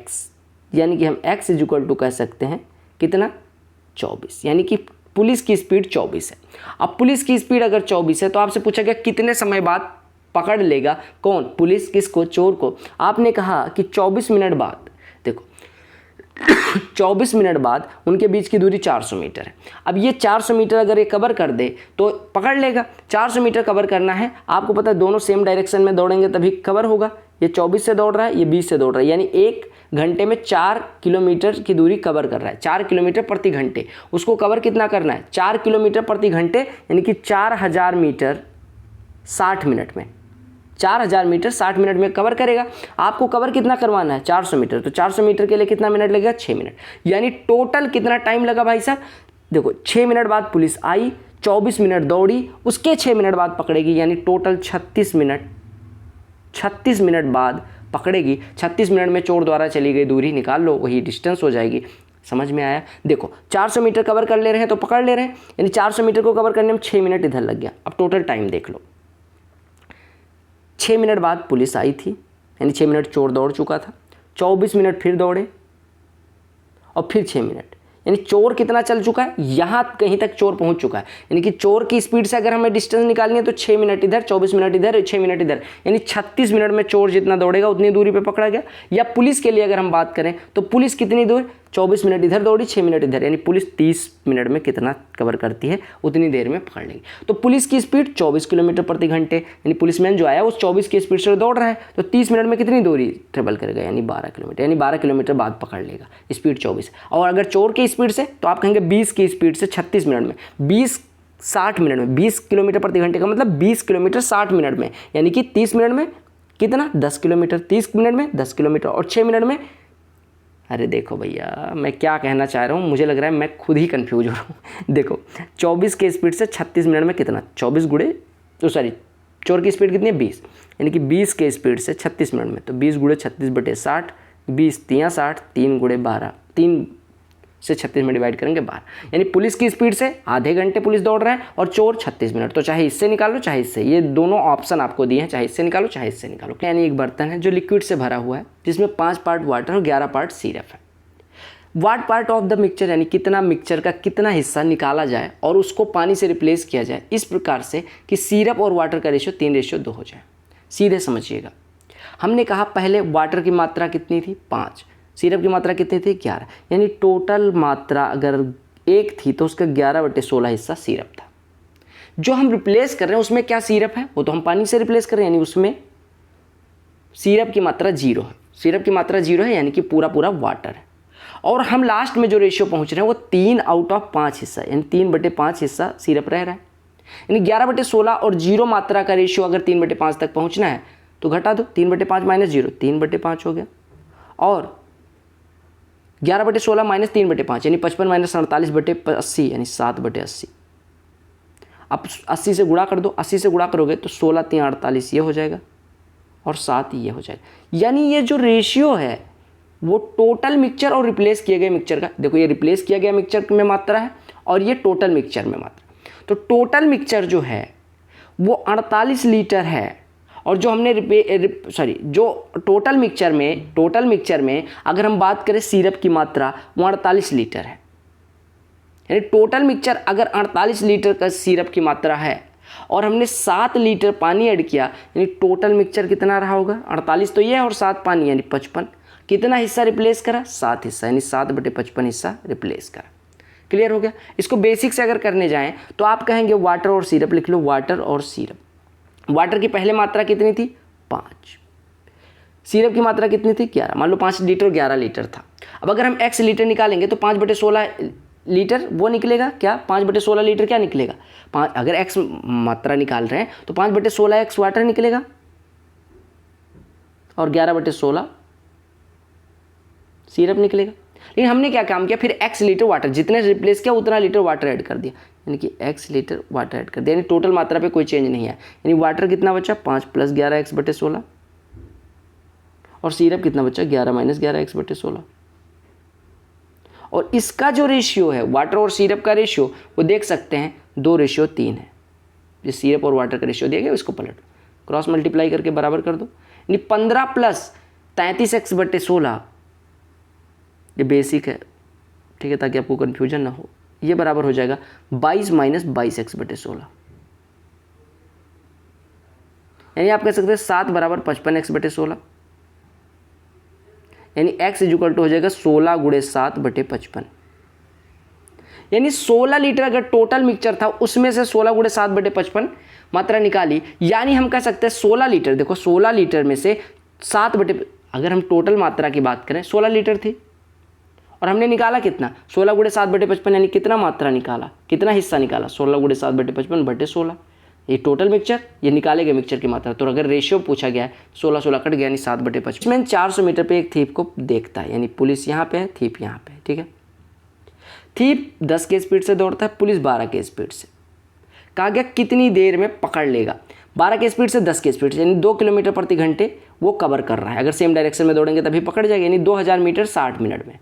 यानी कि हम x इज इक्वल टू कह सकते हैं कितना? 24, यानी कि पुलिस की स्पीड 24 है। अब पुलिस की स्पीड अगर 24 है तो आपसे पूछा गया कितने समय बाद पकड़ लेगा कौन? पुलिस किसको? चोर को। आपने कहा कि 24 मिनट बाद, देखो 24 मिनट बाद उनके बीच की दूरी 400 मीटर है। अब ये 400 मीटर अगर ये कवर कर दे तो पकड़ लेगा। 400 मीटर कवर करना है, आपको पता है दोनों सेम डायरेक्शन में दौड़ेंगे तभी कवर होगा। ये 24 से दौड़ रहा है, ये 20 से दौड़ रहा है, यानी 1 घंटे में 4 किलोमीटर की दूरी कवर कर रहा है। 4 किलोमीटर प्रति घंटे, उसको कवर कितना करना है? 4 किलोमीटर प्रति घंटे, यानी कि 4000 मीटर 60 मिनट में। 4000 मीटर 60 मिनट में कवर करेगा। आपको कवर कितना करवाना है? 400 मीटर। तो 400 मीटर के लिए कितना मिनट लगेगा? 6 मिनट। यानी टोटल कितना टाइम लगा भाई साहब? देखो 6 मिनट बाद पुलिस आई, 24 मिनट दौड़ी, उसके 6 मिनट बाद पकड़ेगी, यानी टोटल 36 मिनट बाद पकड़ेगी। 36 मिनट में चोर द्वारा चली गई दूरी निकाल लो, वही डिस्टेंस हो जाएगी। समझ में आया? देखो 400 मीटर कवर कर ले रहे हैं तो पकड़ ले रहे हैं, यानी 400 मीटर को कवर करने में 6 मिनट इधर लग गया। अब टोटल टाइम देख लो, 6 मिनट बाद पुलिस आई थी, यानी 6 मिनट चोर दौड़ चुका था, 24 मिनट फिर दौड़े और फिर 6 मिनट, यानी चोर कितना चल चुका है? यहाँ कहीं तक चोर पहुँच चुका है। यानी कि चोर की स्पीड से अगर हमें डिस्टेंस निकालनी है तो 6 मिनट इधर, 24 मिनट इधर, 6 मिनट इधर, यानी 36 मिनट में चोर जितना दौड़ेगा उतनी दूरी पे पकड़ा गया। या पुलिस के लिए अगर हम बात करें तो पुलिस कितनी दूर? 24 मिनट इधर दौड़ी, 6 मिनट इधर, यानी पुलिस 30 मिनट में कितना कवर करती है उतनी देर में पकड़ लेगी। तो पुलिस की स्पीड 24 किलोमीटर प्रति घंटे, यानी पुलिसमैन जो आया उस 24 की स्पीड से दौड़ रहा है, तो 30 मिनट में कितनी दूरी ट्रेवल करेगा? यानी 12 किलोमीटर, यानी 12 किलोमीटर बाद पकड़ लेगा। स्पीड 24। और अगर चोर की स्पीड से तो आप कहेंगे 20 की स्पीड से 36 मिनट में, 60 मिनट में, 20 किलोमीटर प्रति घंटे का मतलब 20 किलोमीटर 60 मिनट में, यानी कि 30 मिनट में कितना? 10 किलोमीटर, 30 मिनट में 10 किलोमीटर, और 6 मिनट में, अरे देखो भैया मैं क्या कहना चाह रहा हूँ, मुझे लग रहा है मैं खुद ही कंफ्यूज हो रहा हूँ। देखो 24 के स्पीड से 36 मिनट में कितना? 24 गुणे, तो सॉरी चोर की स्पीड कितनी है? 20, यानी कि 20 के स्पीड से 36 मिनट में, तो 20 गुणे 36/60, 20 3 60, 3 गुणे 12, 3 से 36 में डिवाइड करेंगे 12, यानी पुलिस की स्पीड से आधे घंटे पुलिस दौड़ रहा है और चोर 36 मिनट। तो चाहे इससे निकालो चाहे इससे, ये दोनों ऑप्शन आपको दिए हैं, चाहे इससे निकालो चाहे इससे निकालो। यानी एक बर्तन है जो लिक्विड से भरा हुआ है जिसमें 5 पार्ट वाटर और 11 पार्ट सिरप है। What part of the mixture, यानी कितना मिक्सचर का कितना हिस्सा निकाला जाए और उसको पानी से रिप्लेस किया जाए इस प्रकार से कि सिरप और वाटर का रेशियो 3:2 हो जाए। सीधे समझिएगा, हमने कहा पहले वाटर की मात्रा कितनी थी 5, सिरप की मात्रा कितनी थी 11, यानी टोटल मात्रा अगर 1 थी तो उसका 11/16 हिस्सा सिरप था। जो हम रिप्लेस कर रहे हैं उसमें क्या सिरप है, वो तो हम पानी से रिप्लेस कर रहे हैं, यानी उसमें सिरप की मात्रा 0 है। सिरप की मात्रा 0 है यानी कि पूरा वाटर है। और हम लास्ट में जो रेशियो पहुंच रहे हैं वो 3/5 हिस्सा, यानी 3/5 हिस्सा सिरप रह रहा है। यानी 11/16 और 0 मात्रा का रेशियो अगर 3/5 तक पहुंचना है तो घटा दो, 3/5 माइनस 0 3/5 हो गया, और 11/16 माइनस 3/5 यानी 55 माइनस 48/80 यानी 7/80। अब 80 से गुणा कर दो, 80 से गुणा करोगे तो 16 3 48 ये हो जाएगा और 7 ये हो जाएगा। यानी ये जो रेशियो है वो टोटल मिक्सचर और रिप्लेस किए गए मिक्सचर का, देखो ये रिप्लेस किया गया मिक्सचर में मात्रा है और ये टोटल मिक्सचर में मात्रा। तो टोटल मिक्सचर जो है वो 48 लीटर है, और जो हमने जो टोटल मिक्सचर में अगर हम बात करें सिरप की मात्रा वो 48 लीटर है। यानी टोटल मिक्सचर अगर 48 लीटर का सिरप की मात्रा है और हमने 7 लीटर पानी ऐड किया, यानी टोटल मिक्सचर कितना रहा होगा, 48 तो ये है और 7 पानी यानी 55। कितना हिस्सा रिप्लेस करा, 7 हिस्सा, यानी 7/55 हिस्सा रिप्लेस करा। क्लियर हो गया। इसको बेसिक से अगर करने जाएं तो आप कहेंगे वाटर और सिरप लिख लो, वाटर और सिरप। वाटर की पहले मात्रा कितनी थी 5, सिरप की मात्रा कितनी थी 11, मान लो 5 लीटर 11 लीटर था। अब अगर हम x लीटर निकालेंगे तो 5/16 लीटर वो निकलेगा क्या, 5/16 लीटर क्या निकलेगा, अगर x मात्रा निकाल रहे हैं तो 5/16 x वाटर निकलेगा और 11/16 सिरप निकलेगा। लेकिन हमने क्या काम किया, फिर x लीटर वाटर, जितने रिप्लेस किया उतना लीटर वाटर ऐड कर दिया, यानी कि x लीटर वाटर ऐड कर दिया, यानी टोटल मात्रा पे कोई चेंज नहीं है। यानी वाटर कितना बचा 5 + 11 x/16 और सिरप कितना बचा 11 - 11 x/16। और इसका जो रेशियो है वाटर और सिरप का रेशियो वो देख सकते हैं 2:3 है। जो सिरप और वाटर का रेशियो दिया गया इसको पलट क्रॉस मल्टीप्लाई करके बराबर कर दो, यानी 15 + 33 x/16, ये बेसिक है ठीक है ताकि आपको कन्फ्यूजन ना हो, ये बराबर हो जाएगा 22 - 22 x/16, यानी आप कह सकते हैं 7 = 55 x/16, यानी x = हो जाएगा 16 × 7/55, यानी 16 लीटर अगर टोटल मिक्सचर था उसमें से 16 × 7/55 मात्रा निकाली, यानी हम कह सकते हैं 16 लीटर, देखो 16 लीटर में से 7 अगर हम टोटल मात्रा की बात करें 16 लीटर थी और हमने निकाला कितना 16 × 7/55, यानी कितना मात्रा निकाला, कितना हिस्सा निकाला 16 × 7/55/16, ये टोटल मिक्सचर, ये निकाले गए मिक्सचर की मात्रा। तो अगर रेशियो पूछा गया है 16 कट गया यानी 7/55। इसमें 400 मीटर पे एक थीप को देखता है, यानी पुलिस यहाँ पे है थीप यहाँ पे है, ठीक है। थीप 10 के स्पीड से दौड़ता है, पुलिस 12 के स्पीड से। कहा गया कितनी देर में पकड़ लेगा, 12 के स्पीड से 10 के स्पीड से, यानी 2 किलोमीटर प्रति घंटे वो कवर कर रहा है। अगर सेम डायरेक्शन में दौड़ेंगे तभी पकड़ जाएगा, यानी 2000 मीटर 60 मिनट में,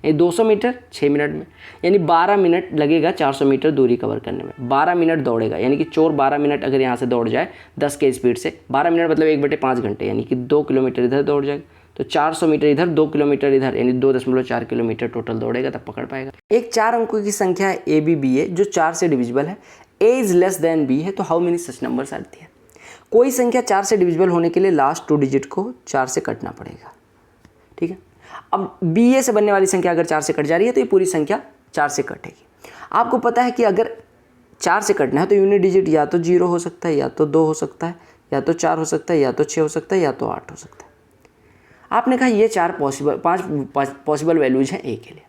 यानी 200 मीटर 6 मिनट में, यानी 12 मिनट लगेगा 400 मीटर दूरी कवर करने में। 12 मिनट दौड़ेगा, यानी कि चोर 12 मिनट अगर यहाँ से दौड़ जाए 10 के स्पीड से, 12 मिनट मतलब 1/5 घंटे, यानी कि 2 किलोमीटर इधर दौड़ जाएगा, तो 400 मीटर इधर 2 किलोमीटर इधर, यानी 2.4 किलोमीटर टोटल दौड़ेगा तब पकड़ पाएगा। एक 4 अंकों की संख्या है ABBA जो 4 से डिविजिबल है, A is less than B है, तो how many such numbers are there. कोई संख्या 4 से डिविजिबल होने के लिए लास्ट 2 डिजिट को 4 से कटना पड़ेगा, ठीक है। अब BA से बनने वाली संख्या अगर 4 से कट जा रही है तो ये पूरी संख्या 4 से कटेगी। आपको पता है कि अगर 4 से कटना है तो यूनिट डिजिट या तो 0 हो सकता है, या तो 2 हो सकता है, या तो 4 हो सकता है, या तो 6 हो सकता है, या तो 8 हो सकता है। आपने कहा ये 5 पॉसिबल वैल्यूज हैं A के लिए,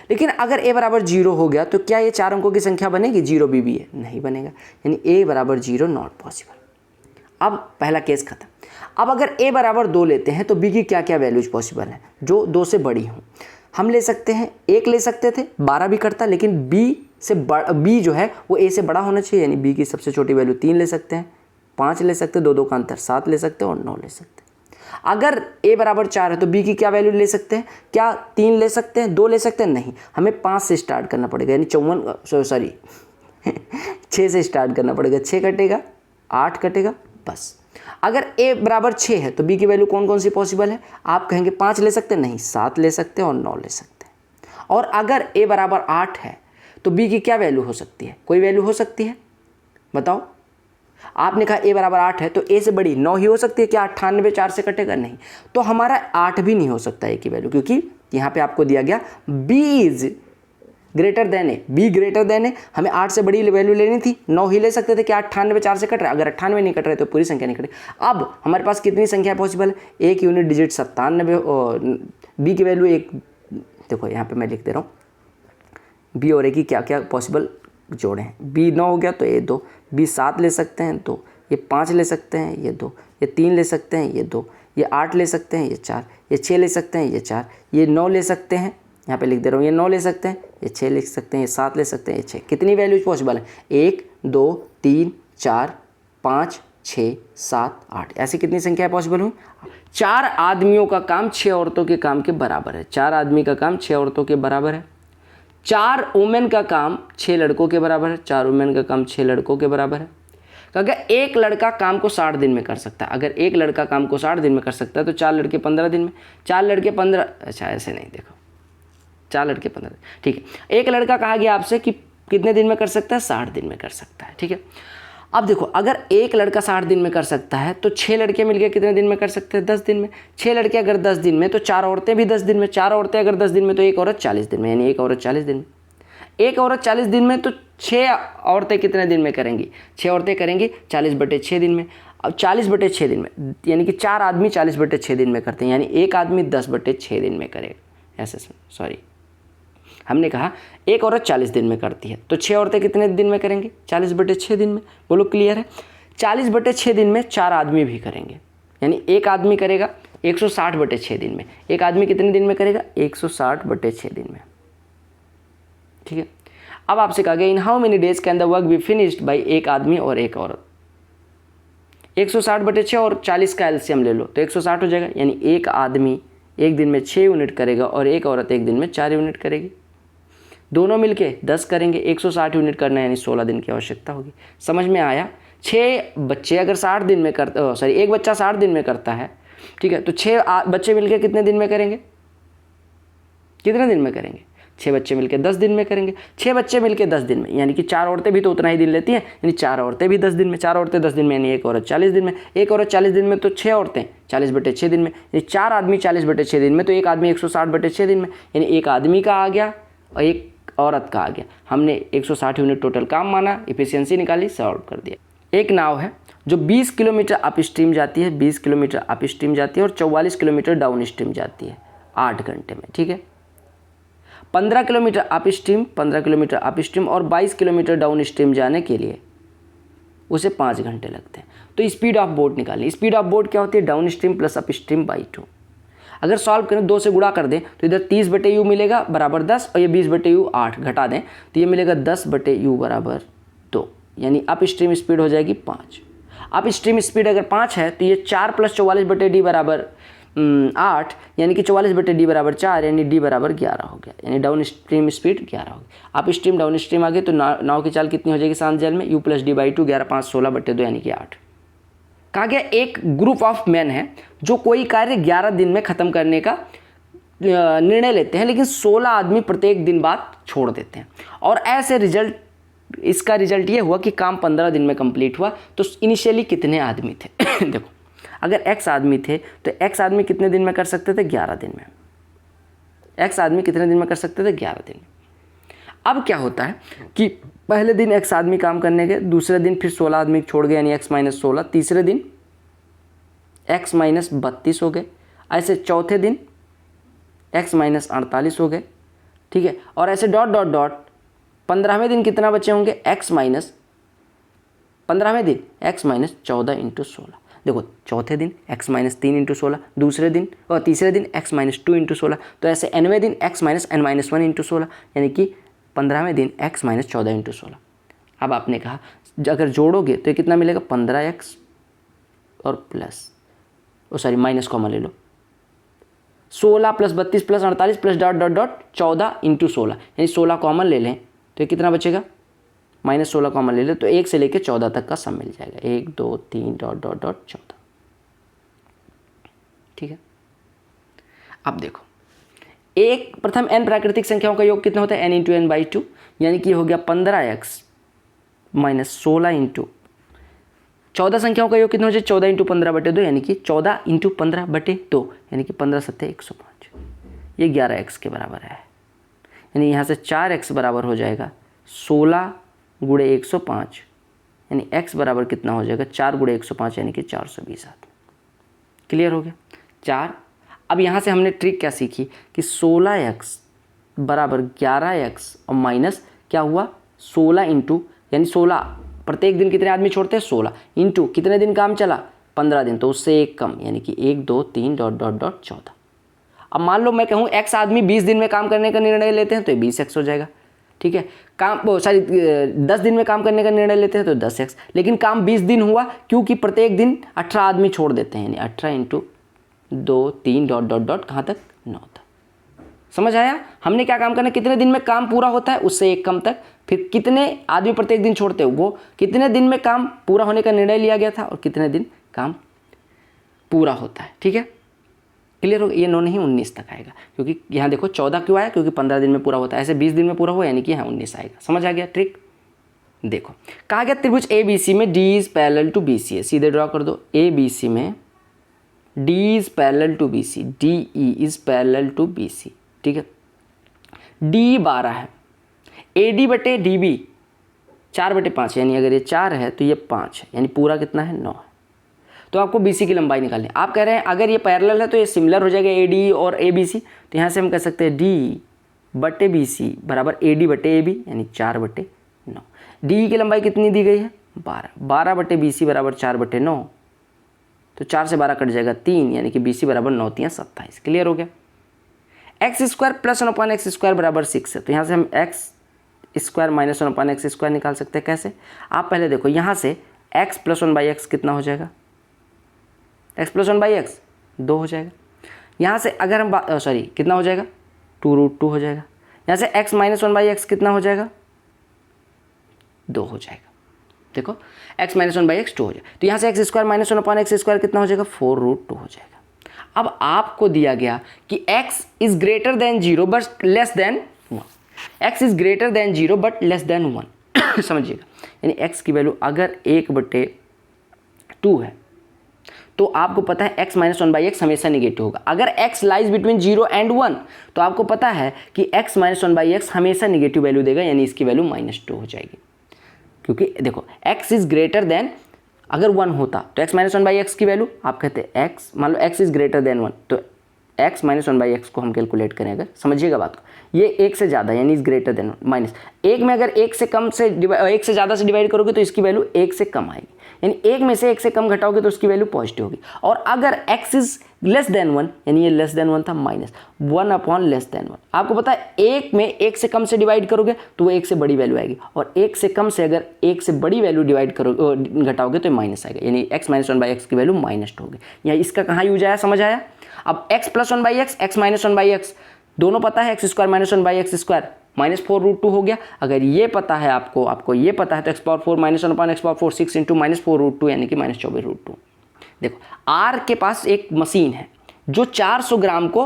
लेकिन अगर A = 0 हो गया तो क्या ये 4 अंकों की संख्या बनेगी 0 BBA? नहीं बनेगा, यानी A = 0 नॉट पॉसिबल। अब पहला केस खत्म। अब अगर A = 2 लेते हैं तो B की क्या क्या वैल्यूज पॉसिबल हैं जो 2 से बड़ी हों। हम ले सकते हैं 1 ले सकते थे, 12 भी करता, लेकिन B जो है वो A से बड़ा होना चाहिए, यानी B की सबसे छोटी वैल्यू 3 ले सकते हैं, 5 ले सकते हैं, 2 का अंतर 7 ले सकते हैं और 9 ले सकते हैं। अगर a बराबर 4 है तो b की क्या वैल्यू ले सकते हैं? क्या 3 ले सकते हैं, 2 ले सकते हैं? नहीं, हमें 5 से स्टार्ट करना पड़ेगा, यानी 6 से स्टार्ट करना पड़ेगा। 6 कटेगा, 8 कटेगा, बस। अगर a बराबर 6 है तो b की वैल्यू कौन कौन सी पॉसिबल है? आप कहेंगे 5 ले सकते हैं, नहीं, 7 ले सकते हैं और 9 ले सकते हैं। और अगर a बराबर 8 है तो b की क्या वैल्यू हो सकती है? कोई वैल्यू हो सकती है? बताओ। आपने कहा a बराबर 8 है तो a से बड़ी 9 ही हो सकती है। क्या 98 4 से कटेगा? नहीं। तो हमारा 8 भी नहीं हो सकता a की वैल्यू, क्योंकि यहाँ पे आपको दिया गया b is greater than A, b greater than A. हमें 8 से बड़ी वैल्यू लेनी थी, 9 ही ले सकते थे। क्या 98 4 से कट रहा है? अगर 98 नहीं कट रहे तो पूरी संख्या नहीं कटे। अब हमारे पास कितनी संख्या पॉसिबल है? एक यूनिट डिजिट 97 और b की वैल्यू एक, देखो यहाँ पे मैं लिख दे रहा हूँ b और a की क्या क्या पॉसिबल जोड़े हैं। b 9 हो गया तो ये 2, b 7 ले सकते हैं 2, ये 5 ले सकते हैं ये 2, ये 3 ले सकते हैं ये 2, ये 8 ले सकते हैं ये 4, ये 6 ले सकते हैं ये 4, ये 9 ले सकते हैं, यहाँ पे लिख दे रहा हूँ, ये 9 ले सकते हैं, ये 6 ले सकते हैं, ये 7 ले सकते हैं, ये 6। कितनी वैल्यूज पॉसिबल है? 1 2 3 4 5 6 7 8, ऐसी कितनी संख्या पॉसिबल हुई? 4 आदमियों का काम 6 औरतों के काम के बराबर है। 4 आदमी का काम 6 औरतों के बराबर है। 4 वुमेन का काम 6 लड़कों के बराबर है। 4 वुमेन का काम 6 लड़कों के बराबर है। अगर एक लड़का काम को 60 दिन में कर सकता है, अगर एक लड़का काम को 60 दिन में कर सकता है तो 4 लड़के 15 दिन में, 4 लड़के 15, अच्छा ऐसे नहीं, देखो 4 लड़के 15 दिन, ठीक है। एक लड़का कहा गया आपसे कि कितने दिन में कर सकता है? 60 दिन में कर सकता है, ठीक है। अब देखो, अगर एक लड़का 60 दिन में कर सकता है तो 6 लड़के मिलकर कितने दिन में कर सकते हैं? 10 दिन में। 6 लड़के अगर 10 दिन में तो 4 औरतें भी 10 दिन में, 4 औरतें अगर 10 दिन में तो एक औरत 40 दिन में, यानी एक औरत 40 दिन में। एक औरत 40 दिन में तो 6 औरतें कितने दिन में करेंगी? 6 औरतें करेंगी 40/6 दिन में। अब 40/6 दिन में यानी कि 4 आदमी 40/6 दिन में करते हैं, यानी एक आदमी 10/6 दिन में करेगा। ऐसे सॉरी, हमने कहा एक औरत 40 दिन में करती है तो 6 औरतें कितने दिन में करेंगी? 40/6 दिन में। बोलो क्लियर है? 40/6 दिन में 4 आदमी भी करेंगे, यानी एक आदमी करेगा 160/6 दिन में। एक आदमी कितने दिन में करेगा? 160/6 दिन में, ठीक है। अब आपसे कहा गया in how many days can the work be finished by एक आदमी और एक औरत। 160/6 और 40 का एलसीएम ले लो तो 160 हो जाएगा, यानी एक आदमी एक दिन में 6 यूनिट करेगा और एक औरत एक दिन में 4 यूनिट करेगी। दोनों मिलके 10 करेंगे, 160 यूनिट करना है, यानी 16 दिन की आवश्यकता होगी। समझ में आया? 6 बच्चे अगर 60 दिन में करते, सॉरी एक बच्चा 60 दिन में करता है, ठीक है, तो 6 बच्चे मिलके कितने दिन में करेंगे? कितने दिन में करेंगे? 6 बच्चे मिलके 10 दिन में करेंगे। 6 बच्चे मिलके 10 दिन में, यानी कि 4 औरतें भी तो उतना ही दिन लेती हैं, यानी 4 औरतें भी 10 दिन में। 4 औरतें 10 दिन में, यानी एक औरत 40 दिन में। एक औरत 40 दिन में तो 6 औरतें 40/6 दिन में, यानी 4 आदमी 40/6 दिन में, तो एक आदमी 160/6 दिन में, यानी एक आदमी का आ गया और एक औरत का आ गया। हमने 160 यूनिट टोटल काम माना, इफिशियंसी निकाली, सॉल्व कर दिया। एक नाव है जो 20 किलोमीटर अप स्ट्रीम जाती है, 20 किलोमीटर अप स्ट्रीम जाती है और 44 किलोमीटर डाउन स्ट्रीम जाती है 8 घंटे में, ठीक है। 15 kilometre up stream, 15 kilometre up stream और 22 किलोमीटर डाउन स्ट्रीम जाने के लिए उसे 5 घंटे लगते हैं। तो स्पीड ऑफ बोट निकालें। स्पीड ऑफ बोट क्या होती है? Down stream plus up stream by 2। अगर सॉल्व करें 2 से गुणा कर दें तो इधर 30/u मिलेगा बराबर 10 और ये 20/u 8, घटा दें तो ये मिलेगा 10/u बराबर 2, यानी अप स्ट्रीम स्पीड हो जाएगी 5। अप स्ट्रीम स्पीड अगर 5 है तो ये 4 + 44/d बराबर 8, यानी कि 44/d बराबर 4, यानी d बराबर 11 हो गया, यानी डाउन स्ट्रीम स्पीड 11 हो गया। अप स्ट्रीम डाउन स्ट्रीम आ गए तो नाव की चाल कितनी हो जाएगी शांत जल में? u + d/2, 11 5 16/2, यानी कि 8। कहा गया एक ग्रुप ऑफ मैन है जो कोई कार्य 11 दिन में ख़त्म करने का निर्णय लेते हैं, लेकिन 16 आदमी प्रत्येक दिन बाद छोड़ देते हैं, और ऐसे इसका रिजल्ट ये हुआ कि काम 15 दिन में कंप्लीट हुआ। तो इनिशियली कितने आदमी थे? देखो, अगर x आदमी थे तो x आदमी कितने दिन में कर सकते थे? 11 दिन में। x आदमी कितने दिन में कर सकते थे? 11 दिन में। अब क्या होता है कि पहले दिन x आदमी काम करने गए, दूसरे दिन फिर 16 आदमी छोड़ गए, यानी x - 16, तीसरे दिन x - 32 हो गए, ऐसे चौथे दिन x - 48 हो गए, ठीक है, और ऐसे डॉट डॉट डॉट 15वें दिन कितना बचे होंगे? x - 15वें दिन x - 14 × 16। देखो, चौथे दिन x - 3 × 16, दूसरे दिन और तीसरे दिन x - 2 × 16, तो ऐसे nवें दिन x - n - 1 × 16, यानी कि 15वें दिन x - 14 × 16। अब आपने कहा अगर जोड़ोगे तो ये कितना मिलेगा? 15x और प्लस सॉरी माइनस कॉमन ले लो, 16 plus 32 plus 48 plus dot dot dot 14 into 16, यानी 16 कॉमन ले लें तो ये कितना बचेगा, -16 कॉमन ले लें तो 1 से लेकर 14 तक का सम मिल जाएगा, 1 2 3 डॉट डॉट डॉट 14। ठीक है, अब देखो एक प्रथम n प्राकृतिक संख्याओं का योग कितना होता है, n इंटू एन बाई 2, यानी कि हो गया 15x माइनस 16 इंटू 14 संख्याओं का योग कितना हो जाए, 14 इंटू 15/2, यानी कि 14 इंटू 15/2, यानी कि 15 सत्ते 105, ये 11x के बराबर है। यानी यहाँ से 4x बराबर हो जाएगा 16 गुणे 105, यानी x बराबर कितना हो जाएगा, 4 गुणे 105 यानी कि 420 आदमी। क्लियर हो गया 4। अब यहाँ से हमने ट्रिक क्या सीखी कि 16x बराबर 11x और माइनस क्या हुआ 16 इंटू, यानी 16 प्रत्येक दिन कितने आदमी छोड़ते हैं, 16 इंटू कितने दिन काम चला, 15 दिन, तो उससे एक कम, यानी कि 1 2 3 डॉट डॉट डॉट 14। अब मान लो मैं कहूँ x आदमी 20 दिन में काम करने का निर्णय लेते हैं तो ये 20x हो जाएगा। ठीक है, काम 10 दिन में काम करने का निर्णय लेते हैं तो 10x, लेकिन काम 20 दिन हुआ क्योंकि प्रत्येक दिन 18 आदमी छोड़ देते हैं, यानी 18 इंटू 2 3 डॉट डॉट डॉट कहाँ तक, 9 तक। समझ आया, हमने क्या काम करना है, कितने दिन में काम पूरा होता है उससे एक कम तक, फिर कितने आदमी प्रत्येक दिन छोड़ते हो, वो कितने दिन में काम पूरा होने का निर्णय लिया गया था और कितने दिन काम पूरा होता है। ठीक है, क्लियर हो, ये 9 नहीं 19 तक आएगा, क्योंकि यहाँ देखो 14 क्यों आया, क्योंकि 15 दिन में पूरा होता है, ऐसे 20 दिन में पूरा हुआ यानी कि यहाँ 19 आएगा। समझ आ गया ट्रिक। देखो कहा गया त्रिभुज ABC में D is parallel to BC है, सीधे ड्रॉ कर दो, ABC में D is parallel to BC, DE is parallel to BC। ठीक है, D 12 है, AD बटे DB 4/5, यानी अगर ये 4 है तो ये 5 है, यानी पूरा कितना है 9 है। तो आपको BC की लंबाई निकालनी है। आप कह रहे हैं अगर ये पैरेलल है तो ये सिमिलर हो जाएगा AD और ABC, तो यहाँ से हम कह सकते हैं D बटे BC बराबर AD बटे AB, यानी 4/9। DE की लंबाई कितनी दी गई है, 12, 12 बटे BC बराबर 4/9, तो 4 से 12 कट जाएगा 3, यानी कि BC बराबर 9 3 27। क्लियर हो गया। x² प्लस 1/x² बराबर 6 है, तो यहाँ से हम x² माइनस 1/x² निकाल सकते हैं। कैसे, आप पहले देखो यहाँ से x प्लस 1/x कितना हो जाएगा, x प्लस 1/x 2 हो जाएगा। यहाँ से अगर हम कितना हो जाएगा, 2√2 हो जाएगा। यहाँ से x माइनस 1/x कितना हो जाएगा, 2 हो जाएगा। देखो x माइनस 1/x 2 हो जाएगा, तो यहाँ से x² माइनस 1/x² कितना हो जाएगा, 4√2 हो जाएगा। अब आपको दिया गया कि x is greater then 0 but less than 1, x is greater then 0 but less than 1 समझिएगा, यानी x की वैल्यू अगर 1/2 है तो आपको पता है x माइनस 1/x हमेशा निगेटिव होगा। अगर x लाइज बिटवीन 0 एंड 1 तो आपको पता है कि x माइनस 1/x हमेशा निगेटिव वैल्यू देगा, यानी इसकी वैल्यू -2 हो जाएगी। क्योंकि देखो x इज ग्रेटर देन, अगर 1 होता तो x माइनस 1/x की वैल्यू आप कहते हैं x, मान लो x इज ग्रेटर देन 1, तो x माइनस 1/x को हम कैलकुलेट करें, अगर समझिएगा बात को, ये 1 से ज़्यादा यानी इज ग्रेटर देन माइनस 1 में अगर 1 से ज़्यादा से डिवाइड करोगे तो इसकी वैल्यू 1 से कम आएगी, यानी 1 में से 1 से कम घटाओगे तो उसकी वैल्यू पॉजिटिव होगी। और अगर x इज लेस देन 1, यानी ये लेस देन 1 था, -1 लेस देन 1, आपको पता है 1 में 1 से कम से डिवाइड करोगे तो वो 1 से बड़ी वैल्यू आएगी, और 1 से कम से अगर 1 से बड़ी वैल्यू डिवाइड करोगे घटाओगे तो माइनस आएगा, यानी x माइनस 1/x की वैल्यू -2 होगी। यहाँ इसका कहाँ यूज आया, समझ आया। अब x plus 1/x, x minus 1/x दोनों पता है, x² माइनस 1/x² -4√2 हो गया। अगर ये पता है आपको ये पता है तो x⁴ माइनस 1/x⁴ 6 इंटू -4√2 यानी कि -24√2। देखो R के पास एक मशीन है जो 400 ग्राम को,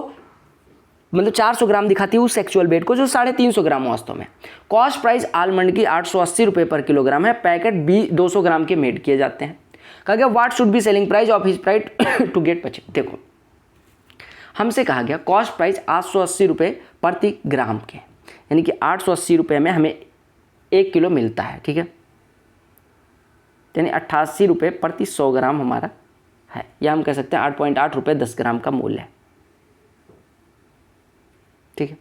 मतलब 400 ग्राम दिखाती है उस एक्चुअल वेट को, जो 350 ग्राम वास्तव में। कॉस्ट प्राइस आलमंड की 880 रुपये पर किलोग्राम है, पैकेट 200 ग्राम के मेड किए जाते हैं। कहा गया what should be selling price of his price to get purchase. देखो हमसे कहा गया कॉस्ट प्राइस 880 रुपये प्रति ग्राम के, यानी कि 880 रुपये में हमें 1 किलो मिलता है। ठीक है, यानी 88 रुपये प्रति 100 ग्राम हमारा है, या हम कह सकते हैं 8.8 रुपये 10 ग्राम का मूल्य है। ठीक है,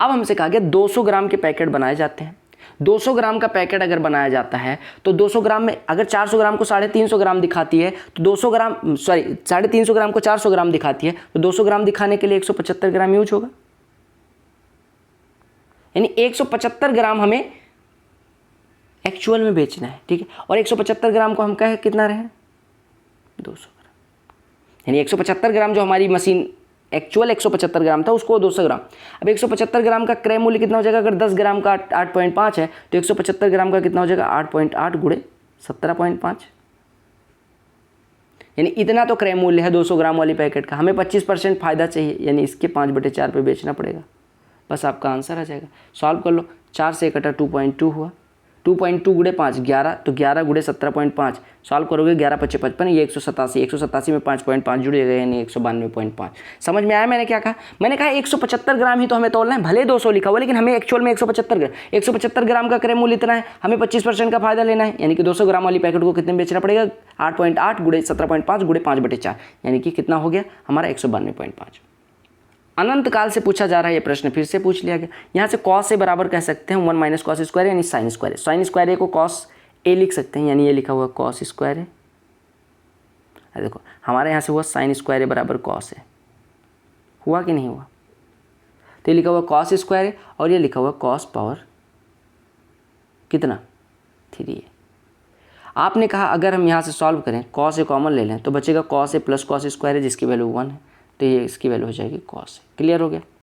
अब हमसे कहा गया 200 ग्राम के पैकेट बनाए जाते हैं। 200 ग्राम का पैकेट अगर बनाया जाता है तो 200 ग्राम में अगर 400 ग्राम को 350 ग्राम दिखाती है तो 350 ग्राम को 400 ग्राम दिखाती है तो 200 ग्राम दिखाने के लिए 175 ग्राम यूज होगा, यानी 175 ग्राम हमें एक्चुअल में बेचना है। ठीक है, और 175 ग्राम को हम कहें कितना रहे, 200 ग्राम। यानी 175 ग्राम जो हमारी मशीन एक्चुअल 175 ग्राम था उसको 200 ग्राम। अब 175 ग्राम का क्रय मूल्य कितना हो जाएगा? अगर 10 ग्राम का 8.5 है तो 175 ग्राम का कितना हो जाएगा? 8.8 गुणे 17.5, यानी इतना तो क्रय मूल्य है 200 ग्राम वाली पैकेट का। हमें 25% फ़ायदा चाहिए, यानी इसके 5/4 पे बेचना पड़ेगा। बस आपका आंसर आ जाएगा। सॉल्व कर लो। 4 से कटा 2.2 हुआ, 2.2 गुणे 5 11, तो 11 गुणे 17.5 सॉल्व करोगे 11 × 5 = 55, ये 187, 187 में 5.5 जुड़ेगा यानी 192.5। समझ में आया मैंने क्या कहा? मैंने कहा 175 ग्राम ही तो हमें तोलना है, भले 200 लिखा हुआ लेकिन हमें एक्चुअल में 175 ग्राम का क्रय मूल्य इतना है, हमें 25% का फायदा लेना है, यानी कि 200 ग्राम वाली पैकेट को कितने में बेचना पड़ेगा? 8.8 गुणे 17.5 गुणे 5/4, यानी कि कितना हो गया हमारा? 192.5। अनंत काल से पूछा जा रहा है ये प्रश्न, फिर से पूछ लिया गया। यहाँ से कॉस ए बराबर कह सकते हैं 1 - cos स्क्वायर यानी साइन स्क्वायर। साइन स्क्वायर ए को कॉस ए लिख सकते हैं, यानी ये लिखा हुआ कॉस स्क्वायर है। देखो हमारे यहाँ से हुआ साइन स्क्वायर ए बराबर कॉस है, हुआ कि नहीं हुआ? तो ये लिखा हुआ कॉस स्क्वायर है और ये लिखा हुआ कॉस पावर कितना? 3 है। आपने कहा अगर हम यहाँ से सॉल्व करें, कॉस ए कॉमन ले लें तो बचेगा cos A plus cos square है जिसकी वैल्यू 1 है, तो ये इसकी वैल्यू हो जाएगी कॉस। क्लियर हो गया?